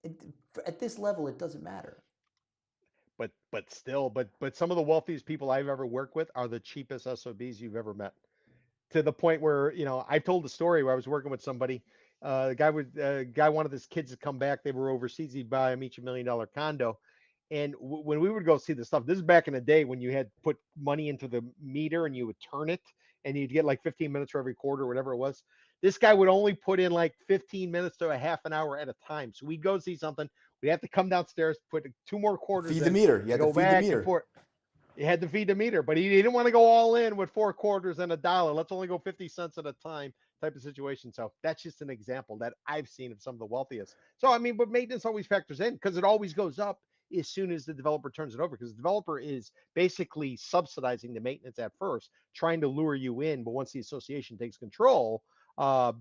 It, at this level, it doesn't matter. But still, but some of the wealthiest people I've ever worked with are the cheapest SOBs you've ever met. To the point where, I've told the story where I was working with somebody. The guy wanted his kids to come back. They were overseas. He'd buy them each $1 million condo. And when we would go see the stuff, this is back in the day when you had put money into the meter and you would turn it, and you'd get like 15 minutes for every quarter, or whatever it was. This guy would only put in like 15 minutes to a half an hour at a time. So we'd go see something. We'd have to come downstairs, put 2 more quarters Feed the in, meter. You and have to go feed the back and meter. forth. He had to feed the meter, but he didn't want to go all in with 4 quarters and $1. Let's only go 50 cents at a time, type of situation. So that's just an example that I've seen of some of the wealthiest. So, I mean, but maintenance always factors in, because it always goes up as soon as the developer turns it over, because the developer is basically subsidizing the maintenance at first, trying to lure you in. But once the association takes control,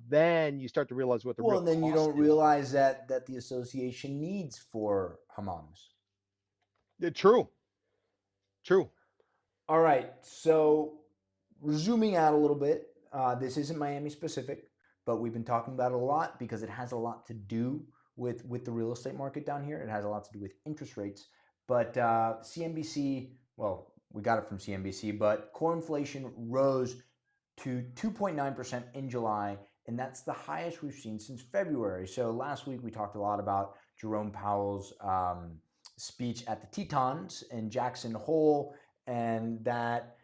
then you start to realize what the Well, real and then you cost don't is. realize that the association needs for hammams. True, true. All right, so zooming out a little bit, this isn't Miami specific, but we've been talking about it a lot because it has a lot to do with the real estate market down here. It has a lot to do with interest rates. But CNBC, well, we got it from CNBC, but core inflation rose to 2.9% in July, and that's the highest we've seen since February. So last week we talked a lot about Jerome Powell's speech at the Tetons in Jackson Hole, and that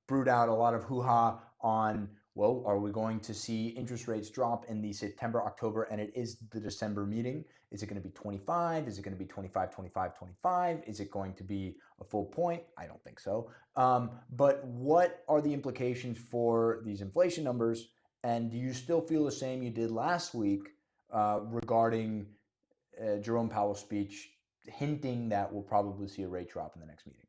brewed out a lot of hoo-ha on, well, are we going to see interest rates drop in the September, October, and it is the December meeting? Is it going to be 25? Is it going to be 25, 25, 25? Is it going to be a full point? I don't think so. But what are the implications for these inflation numbers? And do you still feel the same you did last week regarding Jerome Powell's speech, hinting that we'll probably see a rate drop in the next meeting?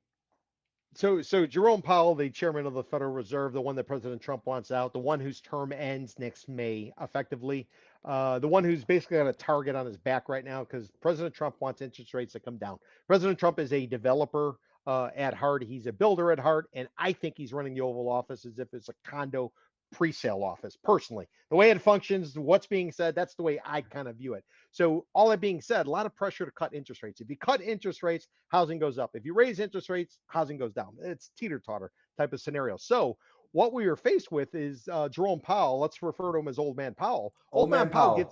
So Jerome Powell, the chairman of the Federal Reserve, the one that President Trump wants out, the one whose term ends next May, effectively, the one who's basically got a target on his back right now, because President Trump wants interest rates to come down. President Trump is a developer at heart. He's a builder at heart, and I think he's running the Oval Office as if it's a condo pre-sale office. Personally, the way it functions, what's being said, that's the way I kind of view it. So all that being said, a lot of pressure to cut interest rates. If you cut interest rates, housing goes up. If you raise interest rates, housing goes down. It's teeter-totter type of scenario. So what we are faced with is Jerome Powell. Let's refer to him as Old Man Powell. Old man Powell.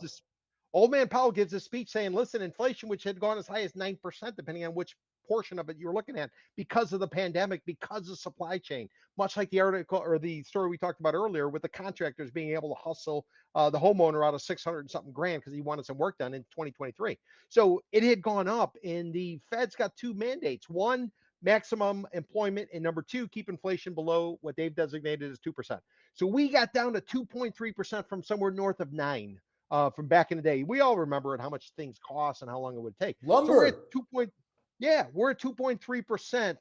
Old Man Powell gives a speech saying, listen, inflation, which had gone as high as 9%, depending on which portion of it you're looking at, because of the pandemic, because of supply chain, much like the article or the story we talked about earlier with the contractors being able to hustle the homeowner out of 600 and something grand because he wanted some work done in 2023. So it had gone up, and the Fed's got two mandates: one, maximum employment, and number two, keep inflation below what they've designated as 2%. So we got down to 2.3% from somewhere north of 9 from back in the day. We all remember how much things cost and how long it would take. So we're at Lumber. 2. Yeah, we're at 2.3%.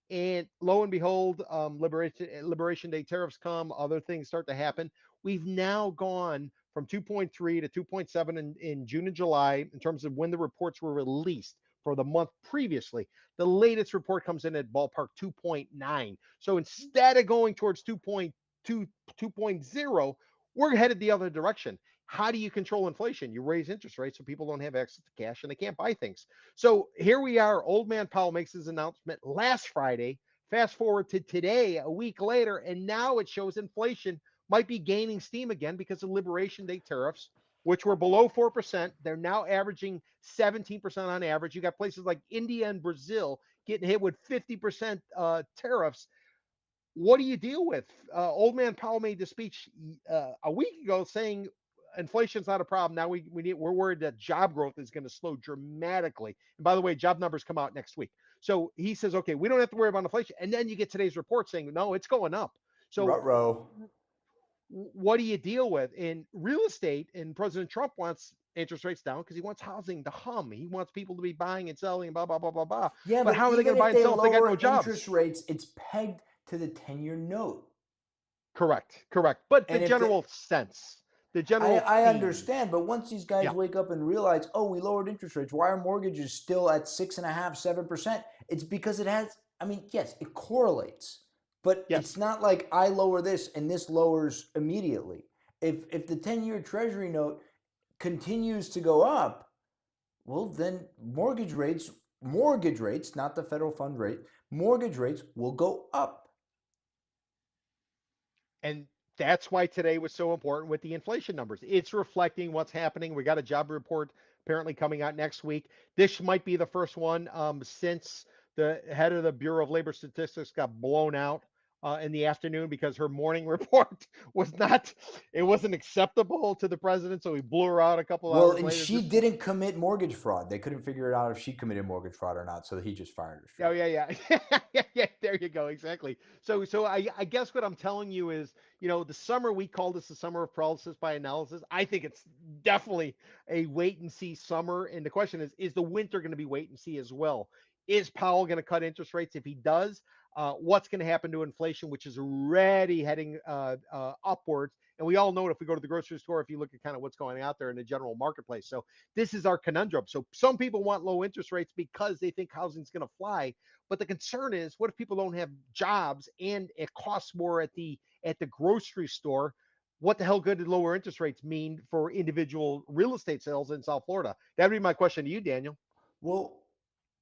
And lo and behold, Liberation Day tariffs come, other things start to happen. We've now gone from 2.3 to 2.7 in June and July in terms of when the reports were released for the month previously. The latest report comes in at ballpark 2.9. So instead of going towards 2.2, 2.0, we're headed the other direction. How do you control inflation? You raise interest rates so people don't have access to cash and they can't buy things. So here we are. Old Man Powell makes his announcement last Friday. Fast forward to today, a week later, and now it shows inflation might be gaining steam again because of Liberation Day tariffs, which were below 4%. They're now averaging 17% on average. You got places like India and Brazil getting hit with 50% tariffs. What do you deal with? Old Man Powell made the speech a week ago saying inflation's not a problem. Now we're worried that job growth is going to slow dramatically. And by the way, job numbers come out next week. So he says, okay, we don't have to worry about inflation. And then you get today's report saying, no, it's going up. So Rutro. what do you deal with in real estate? And President Trump wants interest rates down because he wants housing to hum. He wants people to be buying and selling, blah blah blah blah blah. Yeah, But but how are they going even to buy if and they sell if they got no lower interest jobs? rates, it's pegged to the 10-year note. Correct, correct. But the And if the general sense, the general I theme, understand, but once these guys yeah, wake up and realize, oh, we lowered interest rates, why are mortgages still at 6.5%, 7%? It's because it has, I mean, yes, it correlates, but it's yes. not like I lower this and this lowers immediately. If the 10-year treasury note continues to go up, well, then mortgage rates, not the federal fund rate, mortgage rates will go up. And that's why today was so important with the inflation numbers. It's reflecting what's happening. We got a job report apparently coming out next week. This might be the first one since the head of the Bureau of Labor Statistics got blown out in the afternoon because her morning report was not, it wasn't acceptable to the president. So he blew her out a couple of Well, hours and later. she didn't commit mortgage fraud. They couldn't figure it out if she committed mortgage fraud or not, so he just fired her Oh straight yeah, up. yeah, yeah, yeah. There you go. Exactly. So I guess what I'm telling you is, the summer we call this the summer of paralysis by analysis. I think it's definitely a wait and see summer. And the question is the winter going to be wait and see as well? Is Powell going to cut interest rates? If he does, what's going to happen to inflation, which is already heading upwards? And we all know it if we go to the grocery store, if you look at kind of what's going out there in the general marketplace. So this is our conundrum. So some people want low interest rates because they think housing's going to fly. But the concern is, what if people don't have jobs and it costs more at the grocery store? What the hell good did lower interest rates mean for individual real estate sales in South Florida? That'd be my question to you, Daniel. Well,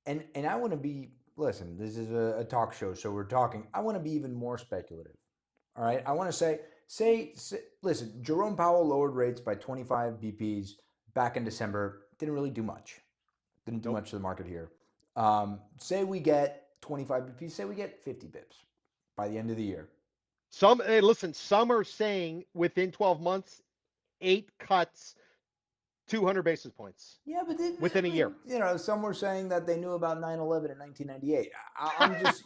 and I want to be listen. This is a talk show, so we're talking. I want to be even more speculative. All right, I want to say, listen. Jerome Powell lowered rates by 25 BPs back in December. Didn't really do much. Didn't do Nope. much to the market here. Say we get 25 BPs. Say we get 50 bips by the end of the year. Hey, listen, some are saying within 12 months, 8 cuts, 200 basis points Yeah, but within a I year. mean, some were saying that they knew about 9/11 in 1998. I'm just,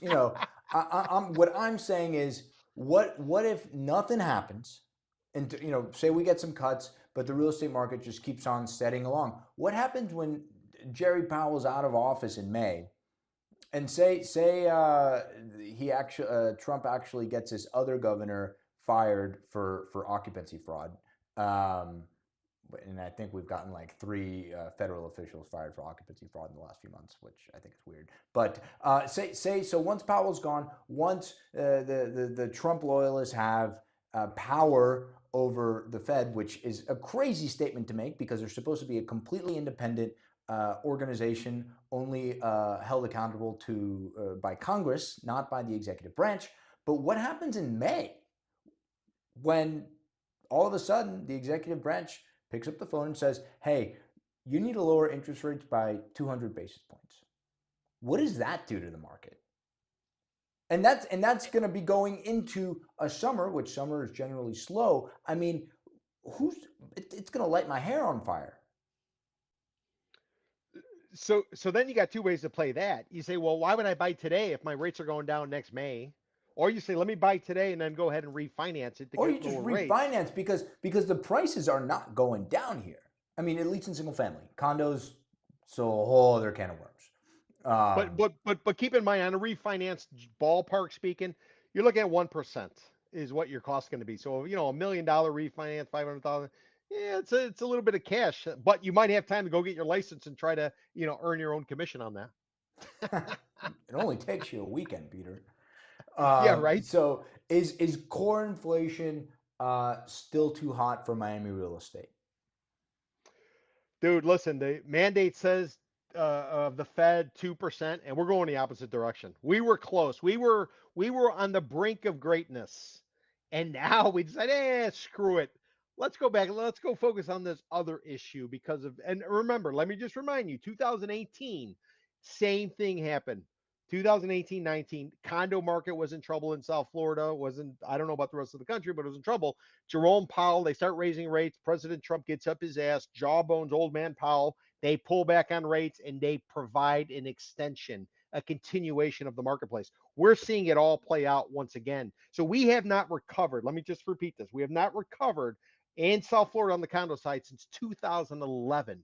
I'm what I'm saying is, what if nothing happens, and say we get some cuts, but the real estate market just keeps on steadying along. What happens when Jerry Powell's out of office in May, and say he actually Trump actually gets this other governor fired for occupancy fraud. Um, and I think we've gotten like three federal officials fired for occupancy fraud in the last few months, which I think is weird. But say so once Powell's gone, once the Trump loyalists have power over the Fed, which is a crazy statement to make because they're supposed to be a completely independent organization, only held accountable to by Congress, not by the executive branch. But what happens in May when all of a sudden the executive branch picks up the phone and says, hey, you need to lower interest rates by 200 basis points? What does that do to the market? And that's going to be going into a summer, which summer is generally slow. I mean, it's going to light my hair on fire. So then you got two ways to play that. You say, well, why would I buy today if my rates are going down next May? Or you say, let me buy today and then go ahead and refinance it to Or you get just lower rates. refinance because the prices are not going down here. I mean, at least in single family condos, so a whole other can of worms. But keep in mind on a refinance ballpark speaking, you're looking at 1% is what your cost going to be. So $1 million refinance, 500,000. Yeah, it's a little bit of cash, but you might have time to go get your license and try to earn your own commission on that. It only takes you a weekend, Peter. Yeah, right. So is core inflation still too hot for Miami real estate? Dude, listen, the mandate says of the Fed 2%, and we're going the opposite direction. We were close. We were on the brink of greatness, and now we decided, screw it. Let's go back. Let's go focus on this other issue because of. And remember, let me just remind you, 2018, same thing happened. 2018-19 condo market was in trouble in South Florida. Wasn't I don't know about the rest of the country, but it was in trouble. Jerome Powell, they start raising rates. President Trump gets up his ass, jawbones old man Powell. They pull back on rates and they provide an extension. a continuation of the marketplace. We're seeing it all play out once again. So we have not recovered. Let me just repeat this. We have not recovered in South Florida on the condo side since 2011.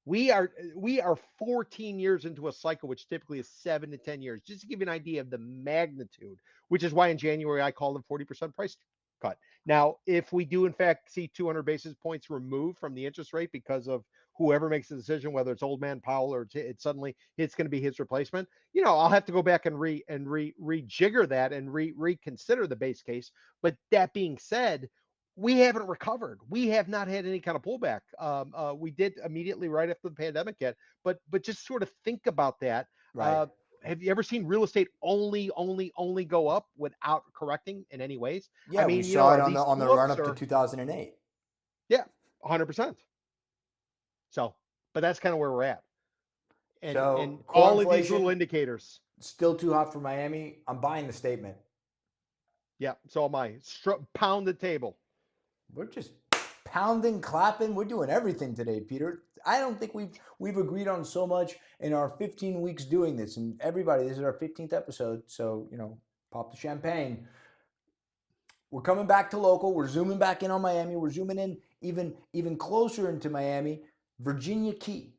We are 14 years into a cycle, which typically is 7 to 10 years. Just to give you an idea of the magnitude, which is why in January I called them 40% price cut. Now, if we do in fact see 200 basis points removed from the interest rate because of whoever makes the decision, whether it's old man Powell or it's suddenly it's going to be his replacement, I'll have to go back and rejigger that and reconsider the base case. But that being said, we haven't recovered. We have not had any kind of pullback. We did immediately right after the pandemic hit, but just sort of think about that. Right. Have you ever seen real estate only go up without correcting in any ways? I Yeah, we mean, saw it are on the these run flips up to or 2008. yeah, 100%. So, but that's kind of where we're at, and So core all of these little inflation indicators. still too hot for Miami. I'm buying the statement. Yeah, so am I. Pound the table. We're just pounding, clapping. We're doing everything today, Peter. I don't think we've agreed on so much in our 15 weeks doing this. And everybody, this is our 15th episode, so pop the champagne. We're coming back to local. We're zooming back in on Miami. We're zooming in even closer into Miami. Virginia Key.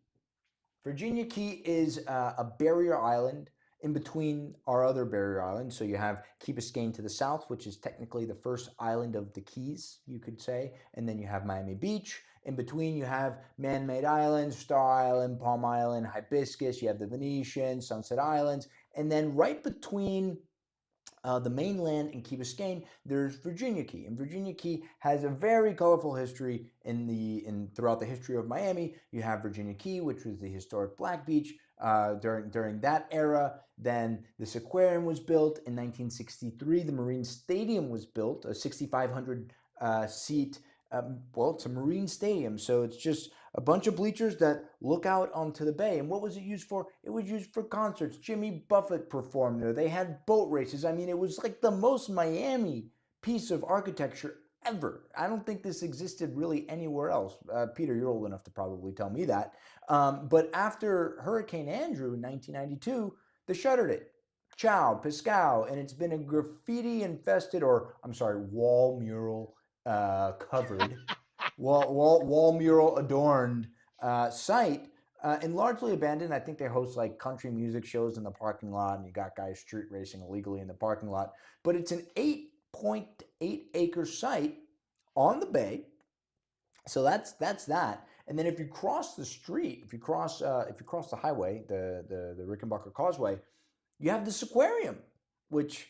Virginia Key is a barrier island in between our other barrier islands. So you have Key Biscayne to the south, which is technically the first island of the Keys, you could say. And then you have Miami Beach. In between, you have man-made islands, Star Island, Palm Island, Hibiscus. You have the Venetian, Sunset Islands. And then right between the mainland in Key Biscayne, there's Virginia Key, and Virginia Key has a very colorful history throughout the history of Miami. You have Virginia Key, which was the historic Black Beach during that era. Then the Sequarium was built in 1963. The Marine Stadium was built, a 6,500 seat. It's a Marine Stadium, so it's just a bunch of bleachers that look out onto the bay. And what was it used for? It was used for concerts. Jimmy Buffett performed there. They had boat races. I mean, it was like the most Miami piece of architecture ever. I don't think this existed really anywhere else. Peter, you're old enough to probably tell me that. But after Hurricane Andrew in 1992, they shuttered it. Ciao, Piscao. And it's been a graffiti infested, wall mural covered, wall mural adorned site, and largely abandoned. I think they host like country music shows in the parking lot, and you got guys street racing illegally in the parking lot. But it's an 8.8-acre site on the bay. So that's that. And then if you cross the street, if you cross the highway, the Rickenbacker Causeway, you have this aquarium, which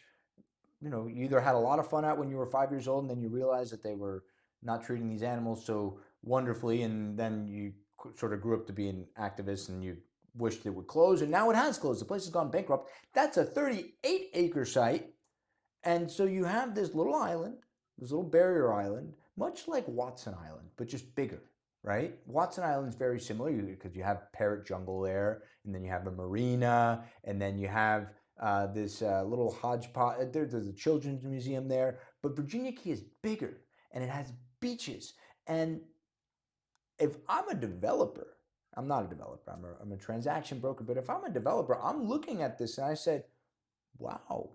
you either had a lot of fun at when you were 5 years old, and then you realized that they were not treating these animals so wonderfully, and then you sort of grew up to be an activist and you wished it would close, and now it has closed. The place has gone bankrupt. That's a 38-acre site, and so you have this little island, this little barrier island, much like Watson Island, but just bigger, right? Watson Island is very similar because you have Parrot Jungle there, and then you have a marina, and then you have this little hodgepodge. There's a children's museum there, but Virginia Key is bigger, and it has beaches. And if I'm a developer, I'm not a developer, I'm a transaction broker, but if I'm a developer, I'm looking at this and I said, wow,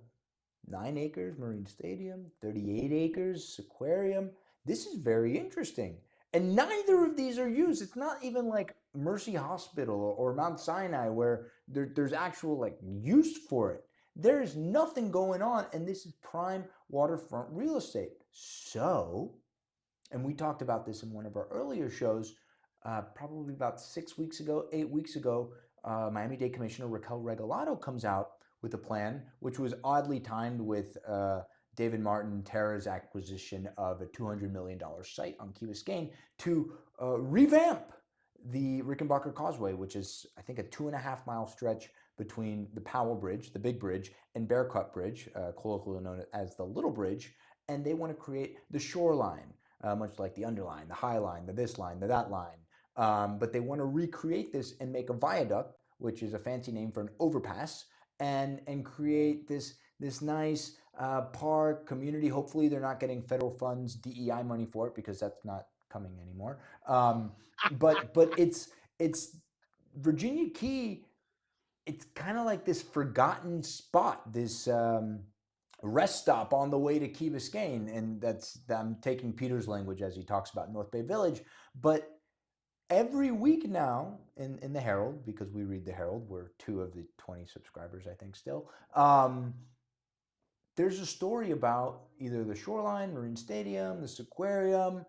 9 acres, Marine Stadium, 38 acres, aquarium. This is very interesting. And neither of these are used. It's not even like Mercy Hospital or Mount Sinai where there's actual like use for it. There is nothing going on, and this is prime waterfront real estate. So, and we talked about this in one of our earlier shows, probably about 6 weeks ago, 8 weeks ago, Miami-Dade Commissioner Raquel Regalado comes out with a plan, which was oddly timed with David Martin Terra's acquisition of a $200 million site on Key Biscayne to revamp the Rickenbacker Causeway, which is, I think, a 2.5-mile stretch between the Powell Bridge, the big bridge, and Bearcut Bridge, colloquially known as the Little Bridge. And they want to create the shoreline, much like the underline, the high line, the this line, the that line. But they want to recreate this and make a viaduct, which is a fancy name for an overpass, and create this nice park community. Hopefully they're not getting federal funds, DEI money for it, because that's not coming anymore. But it's Virginia Key it's kind of like this forgotten spot, this rest stop on the way to Key Biscayne, and I'm taking Peter's language as he talks about North Bay Village, but every week now in the Herald, because we read the Herald, we're 2 of the 20 subscribers, I think, still. There's a story about either the shoreline, Marine Stadium, this aquarium.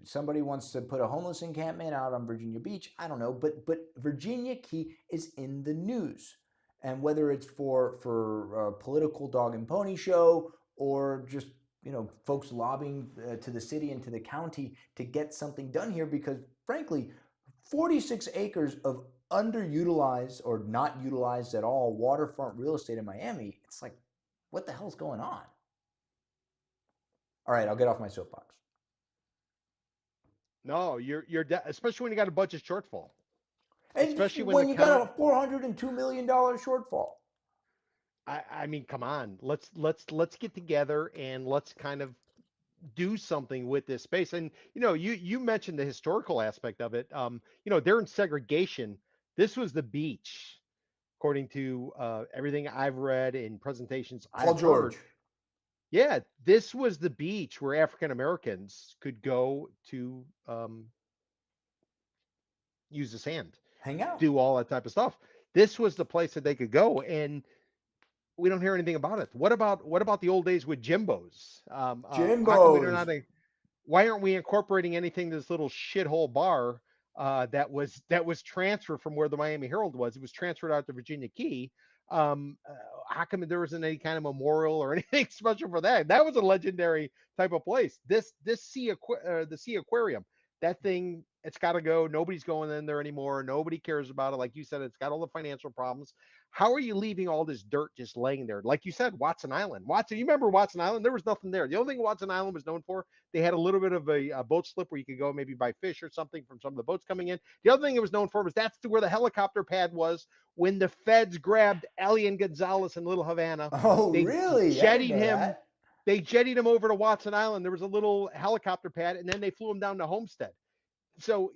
Somebody wants to put a homeless encampment out on Virginia Beach. I don't know, but Virginia Key is in the news, and whether it's for a political dog and pony show or just folks lobbying to the city and to the county to get something done here, because frankly, 46 acres of underutilized or not utilized at all waterfront real estate in Miami. It's like, what the hell's going on? All right, I'll get off my soapbox. No, especially when you got a budget shortfall. And Especially when when you got a $402 million shortfall. I mean, come on, let's get together and let's kind of do something with this space. And you mentioned the historical aspect of it. They're in segregation. This was the beach, according to everything I've read in presentations Paul I've George. heard. Yeah, this was the beach where African Americans could go to use the sand, Hang out. do all that type of stuff. This was the place that they could go, and we don't hear anything about it. What about the old days with Jimbo's? How come we're Jimbos. not? Why aren't we incorporating anything to this little shithole bar that was transferred from where the Miami Herald was? It was transferred out to Virginia Key. How come there wasn't any kind of memorial or anything special for that? That was a legendary type of place. The Sea Aquarium, that thing, it's got to go. Nobody's going in there anymore. Nobody cares about it. Like you said, it's got all the financial problems. How are you leaving all this dirt just laying there? Like you said, Watson Island. You remember Watson Island? There was nothing there. The only thing Watson Island was known for, they had a little bit of a boat slip where you could go maybe buy fish or something from some of the boats coming in. The other thing it was known for was that's where the helicopter pad was when the feds grabbed Elian Gonzalez in Little Havana. Oh, They really? I didn't jettied know him. that. They jettied him over to Watson Island. There was a little helicopter pad, and then they flew him down to Homestead. So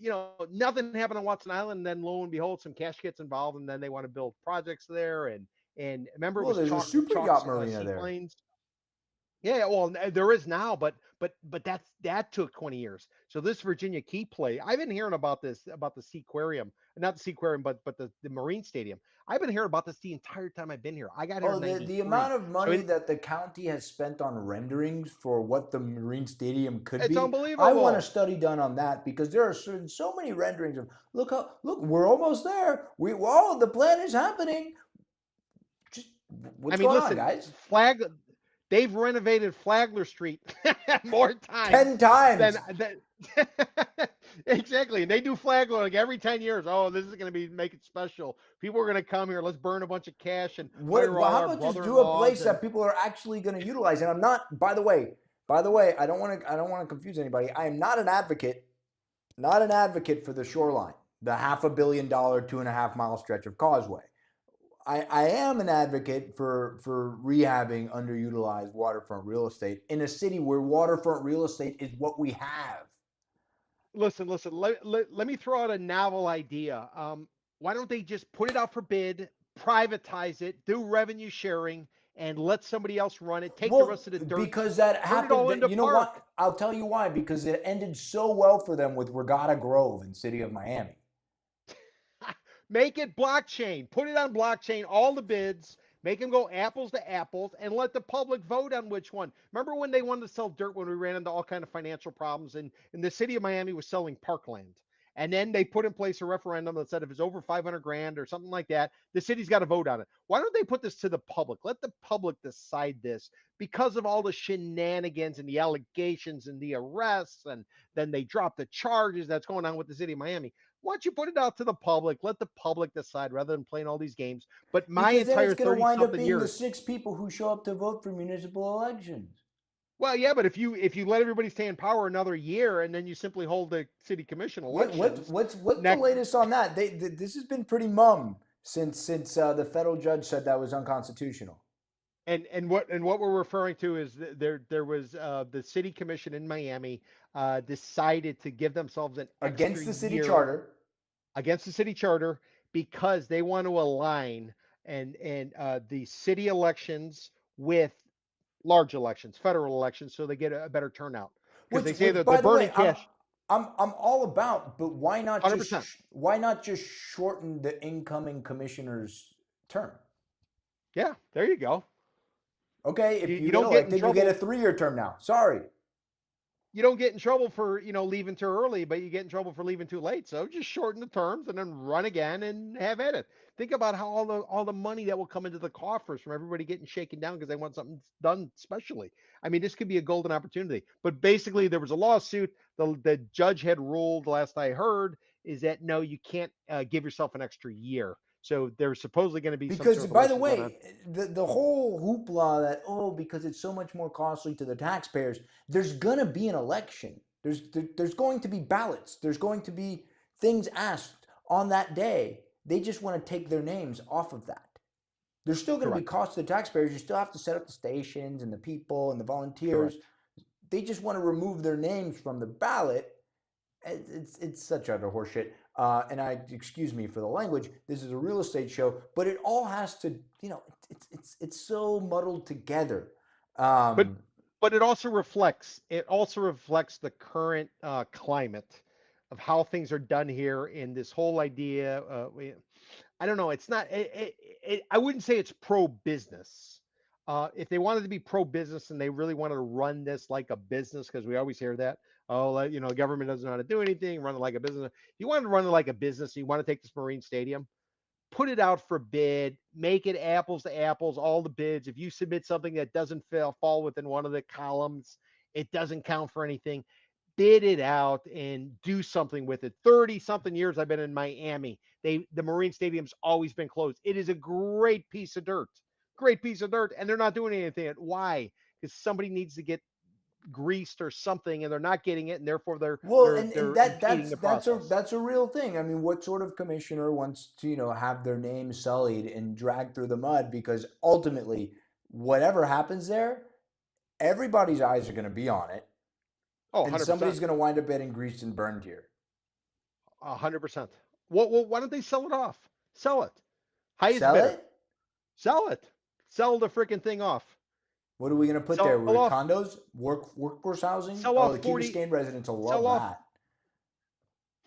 nothing happened on Watson Island. And then lo and behold, some cash gets involved, and then they want to build projects there. And remember, it Well, was there's a chalk super chalk yacht marina there. seaplanes. Yeah, well, there is now, but that took 20 years. So this Virginia Key play, I've been hearing about the Seaquarium, not the Seaquarium, but the Marine Stadium. I've been hearing about this the entire time I've been here. I got here Oh, in the '93, amount of so money that the county has spent on renderings for what the Marine Stadium could it's be, I want a unbelievable. study done on that, because there are so many renderings of look, we're almost there. Whoa, the plan is happening. Just I what's mean, going on, listen, guys? they've renovated Flagler Street more times 10 times. than exactly. And they do Flagler like every 10 years. Oh, this is going to be make it special. People are going to come here. Let's burn a bunch of cash and What? hire Well, all how our about just do a brother-in-laws place and that people are actually going to utilize? And I'm not. By the way, I don't want to confuse anybody. I am not an advocate, for the shoreline, the $500 million 2.5 mile stretch of causeway. I am an advocate for rehabbing underutilized waterfront real estate in a city where waterfront real estate is what we have. listen. Let me throw out a novel idea. Why don't they just put it out for bid, privatize it, do revenue sharing, and let somebody else run it? Take the Well, rest of the dirt, because that turn it happened. all into You know what? park. I'll tell you why. Because it ended so well for them with Regatta Grove in City of Miami. Make it blockchain. Put it on blockchain, all the bids, make them go apples to apples, and let the public vote on which one. Remember when they wanted to sell dirt when we ran into all kind of financial problems and the city of Miami was selling parkland. And then they put in place a referendum that said if it's over 500 grand or something like that, the city's got to vote on it. Why don't they put this to the public? Let the public decide this because of all the shenanigans and the allegations and the arrests, and then they drop the charges that's going on with the city of Miami. Why don't you put it out to the public? Let the public decide rather than playing all these games. But my Because then it's entire going to 30 wind up something being the years. 6 people who show up to vote for municipal elections. Well, yeah, but if you let everybody stay in power another year and then you simply hold the city commission elections What's the next. latest on that? This has been pretty mum since the federal judge said that was unconstitutional. And what we're referring to is there was the city commission in Miami decided to give themselves an extra Against the city year charter. against the city charter because they want to align and the city elections with large elections, federal elections, so they get a better turnout. Because they say Which that they're by the way, burning cash. I'm all about, but 100%. why not just shorten the incoming commissioner's term? Yeah, there you go. Okay, You, if you you get don't get in elected, you get a trouble. 3-year term now. Sorry. You don't get in trouble for leaving too early, but you get in trouble for leaving too late. So just shorten the terms and then run again and have at it. Think about how all the money that will come into the coffers from everybody getting shaken down because they want something done specially. I mean, this could be a golden opportunity. But basically, there was a lawsuit. The judge had ruled, last I heard, is that no, you can't give yourself an extra year. So there's supposedly going to be some Because, sort of by the election going on. way, the whole hoopla that, oh, because it's so much more costly to the taxpayers, there's going to be an election. There's going to be ballots. There's going to be things asked on that day. They just want to take their names off of that. There's still going to be Correct. costs to the taxpayers. You still have to set up the stations and the people and the volunteers. Correct. They just want to remove their names from the ballot. It's such utter horseshit. And I excuse me for the language. This is a real estate show, but it all has to, it's so muddled together. But Um, but it also reflects the current climate of how things are done here in this whole idea. I don't know. It's not. I wouldn't say it's pro business. If they wanted to be pro business and they really wanted to run this like a business, because we always hear that. Oh, the government doesn't know how to do anything. Run it like a business. If you want to run it like a business, you want to take this Marine Stadium, put it out for bid, make it apples to apples, all the bids. If you submit something that doesn't fall within one of the columns, it doesn't count for anything. Bid it out and do something with it. 30 something years I've been in Miami. The Marine Stadium's always been closed. It is a great piece of dirt. Great piece of dirt, and they're not doing anything. Why? Because somebody needs to get greased or something, and they're not getting it, and therefore they're well, they're and they're impeding the process. that's a real thing. I mean, what sort of commissioner wants to have their name sullied and dragged through the mud? Because ultimately, whatever happens there, everybody's eyes are going to be on it, Oh, and somebody's 100%. going to wind up getting greased and burned here. 100%. Well, why don't they sell it off? Sell it. Highest Sell bidder. it. Sell it. Sell the freaking thing off. What are we going to put there? Sell We're off. condos, workforce housing. Sell Oh, off the Key 40. Biscayne residents will love Sell off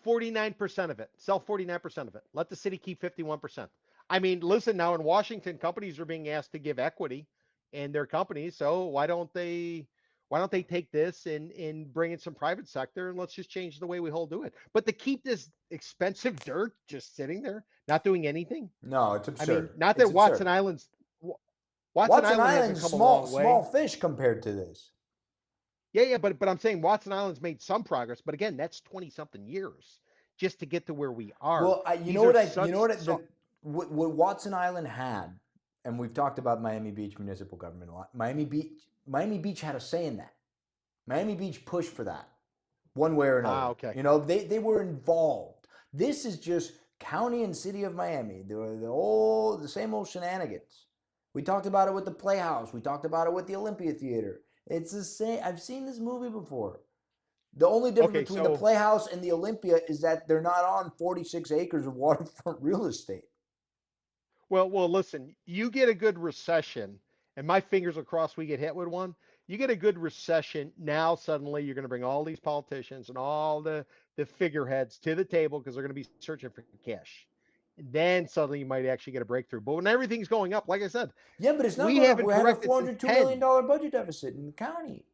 that. 49% of it. Sell 49% of it. Let the city keep 51%. I mean, listen, now in Washington, companies are being asked to give equity in their companies. So why don't they take this and bring in some private sector and let's just change the way we all do it. But to keep this expensive dirt just sitting there, not doing anything. No, it's I mean, absurd. not It's that absurd. Watson Watson Island hasn't Island's come a long small way. fish compared to this. Yeah, but I'm saying Watson Island's made some progress, but again, that's 20 something years just to get to where we are. Well, These are you know such what Watson Island had, and we've talked about Miami Beach municipal government a lot. Miami Beach had a say in that. Miami Beach pushed for that, one way or another. okay. They were involved. This is just county and city of Miami. The same old shenanigans. We talked about it with the Playhouse. We talked about it with the Olympia Theater. It's the same. I've seen this movie before. The only difference Okay, between the so Playhouse and the Olympia is that they're not on 46 acres of waterfront real estate. well, listen, you get a good recession, and my fingers are crossed we get hit with one. You get a good recession, now suddenly you're going to bring all these politicians and all the figureheads to the table because they're going to be searching for cash. And then suddenly you might actually get a breakthrough. But when everything's going up, like I said, Yeah, but it's not we going up. haven't We have a corrected since $402 million 10. budget deficit in the county.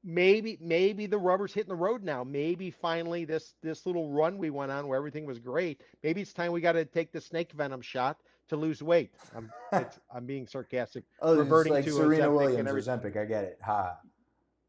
Maybe the rubber's hitting the road now. Maybe finally this little run we went on where everything was great. Maybe it's time we got to take the snake venom shot to lose weight. I'm being sarcastic, Oh, it's reverting like to Serena Ozempic and Williams, everything. Ozempic. I get it. Ha.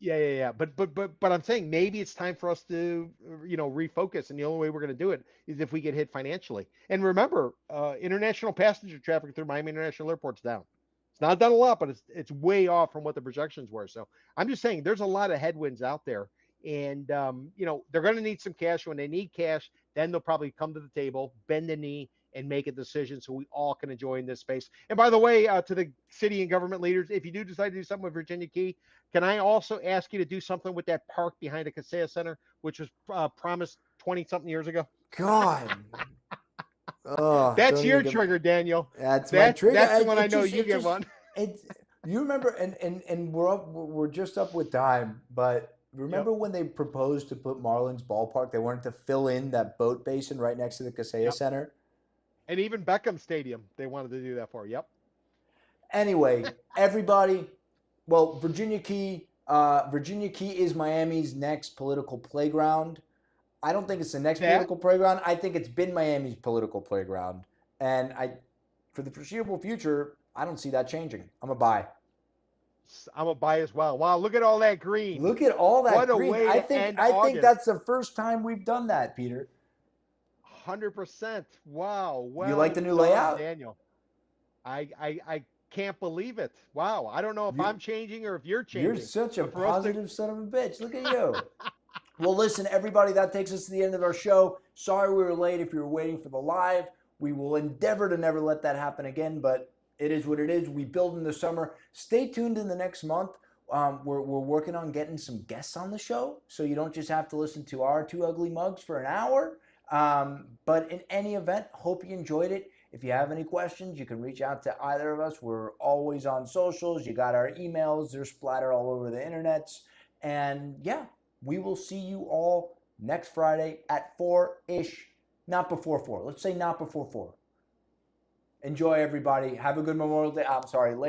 Yeah. But I'm saying maybe it's time for us to refocus, and the only way we're going to do it is if we get hit financially. And remember, international passenger traffic through Miami International Airport's down. It's not done a lot, but it's way off from what the projections were. So I'm just saying there's a lot of headwinds out there, and they're going to need some cash. When they need cash, then they'll probably come to the table, bend the knee, and make a decision so we all can enjoy in this space. And by the way, to the city and government leaders, if you do decide to do something with Virginia Key, can I also ask you to do something with that park behind the Casella Center, which was promised 20 something years ago? God. Oh, That's don't your even get. trigger, Daniel. That's my trigger. That's the one I know you It get just one. it. You remember, and we're just up with time, but Yep. remember when they proposed to put Marlins Ballpark? They wanted to fill in that boat basin right next to the Kaseya Yep. Center. And even Beckham Stadium, they wanted to do that for. Yep. Anyway, everybody, well, Virginia Key is Miami's next political playground. I don't think it's the next That political playground. I think it's been Miami's political playground, and for the foreseeable future, I don't see that changing. I'm a buy. I'm a buy as well. Wow, look at all that green. Look at all that What a green. way I to think end I think August. that's the first time we've done that, Peter. 100%. Wow. You like Well the new done, layout? Daniel. I can't believe it. Wow. I don't know if You I'm changing or if you're you're changing. such a But for us to positive son of a bitch. Look at you. Well, listen, everybody, that takes us to the end of our show. Sorry we were late if you were waiting for the live. We will endeavor to never let that happen again, but it is what it is. We build in the summer. Stay tuned in the next month. We're working on getting some guests on the show, so you don't just have to listen to our two ugly mugs for an hour. But in any event, hope you enjoyed it. If you have any questions, you can reach out to either of us. We're always on socials. You got our emails. They're splattered all over the internet. And yeah, we will see you all next Friday at 4-ish. Not before 4. Let's say not before 4. Enjoy, everybody. Have a good Memorial Day. I'm sorry, Labor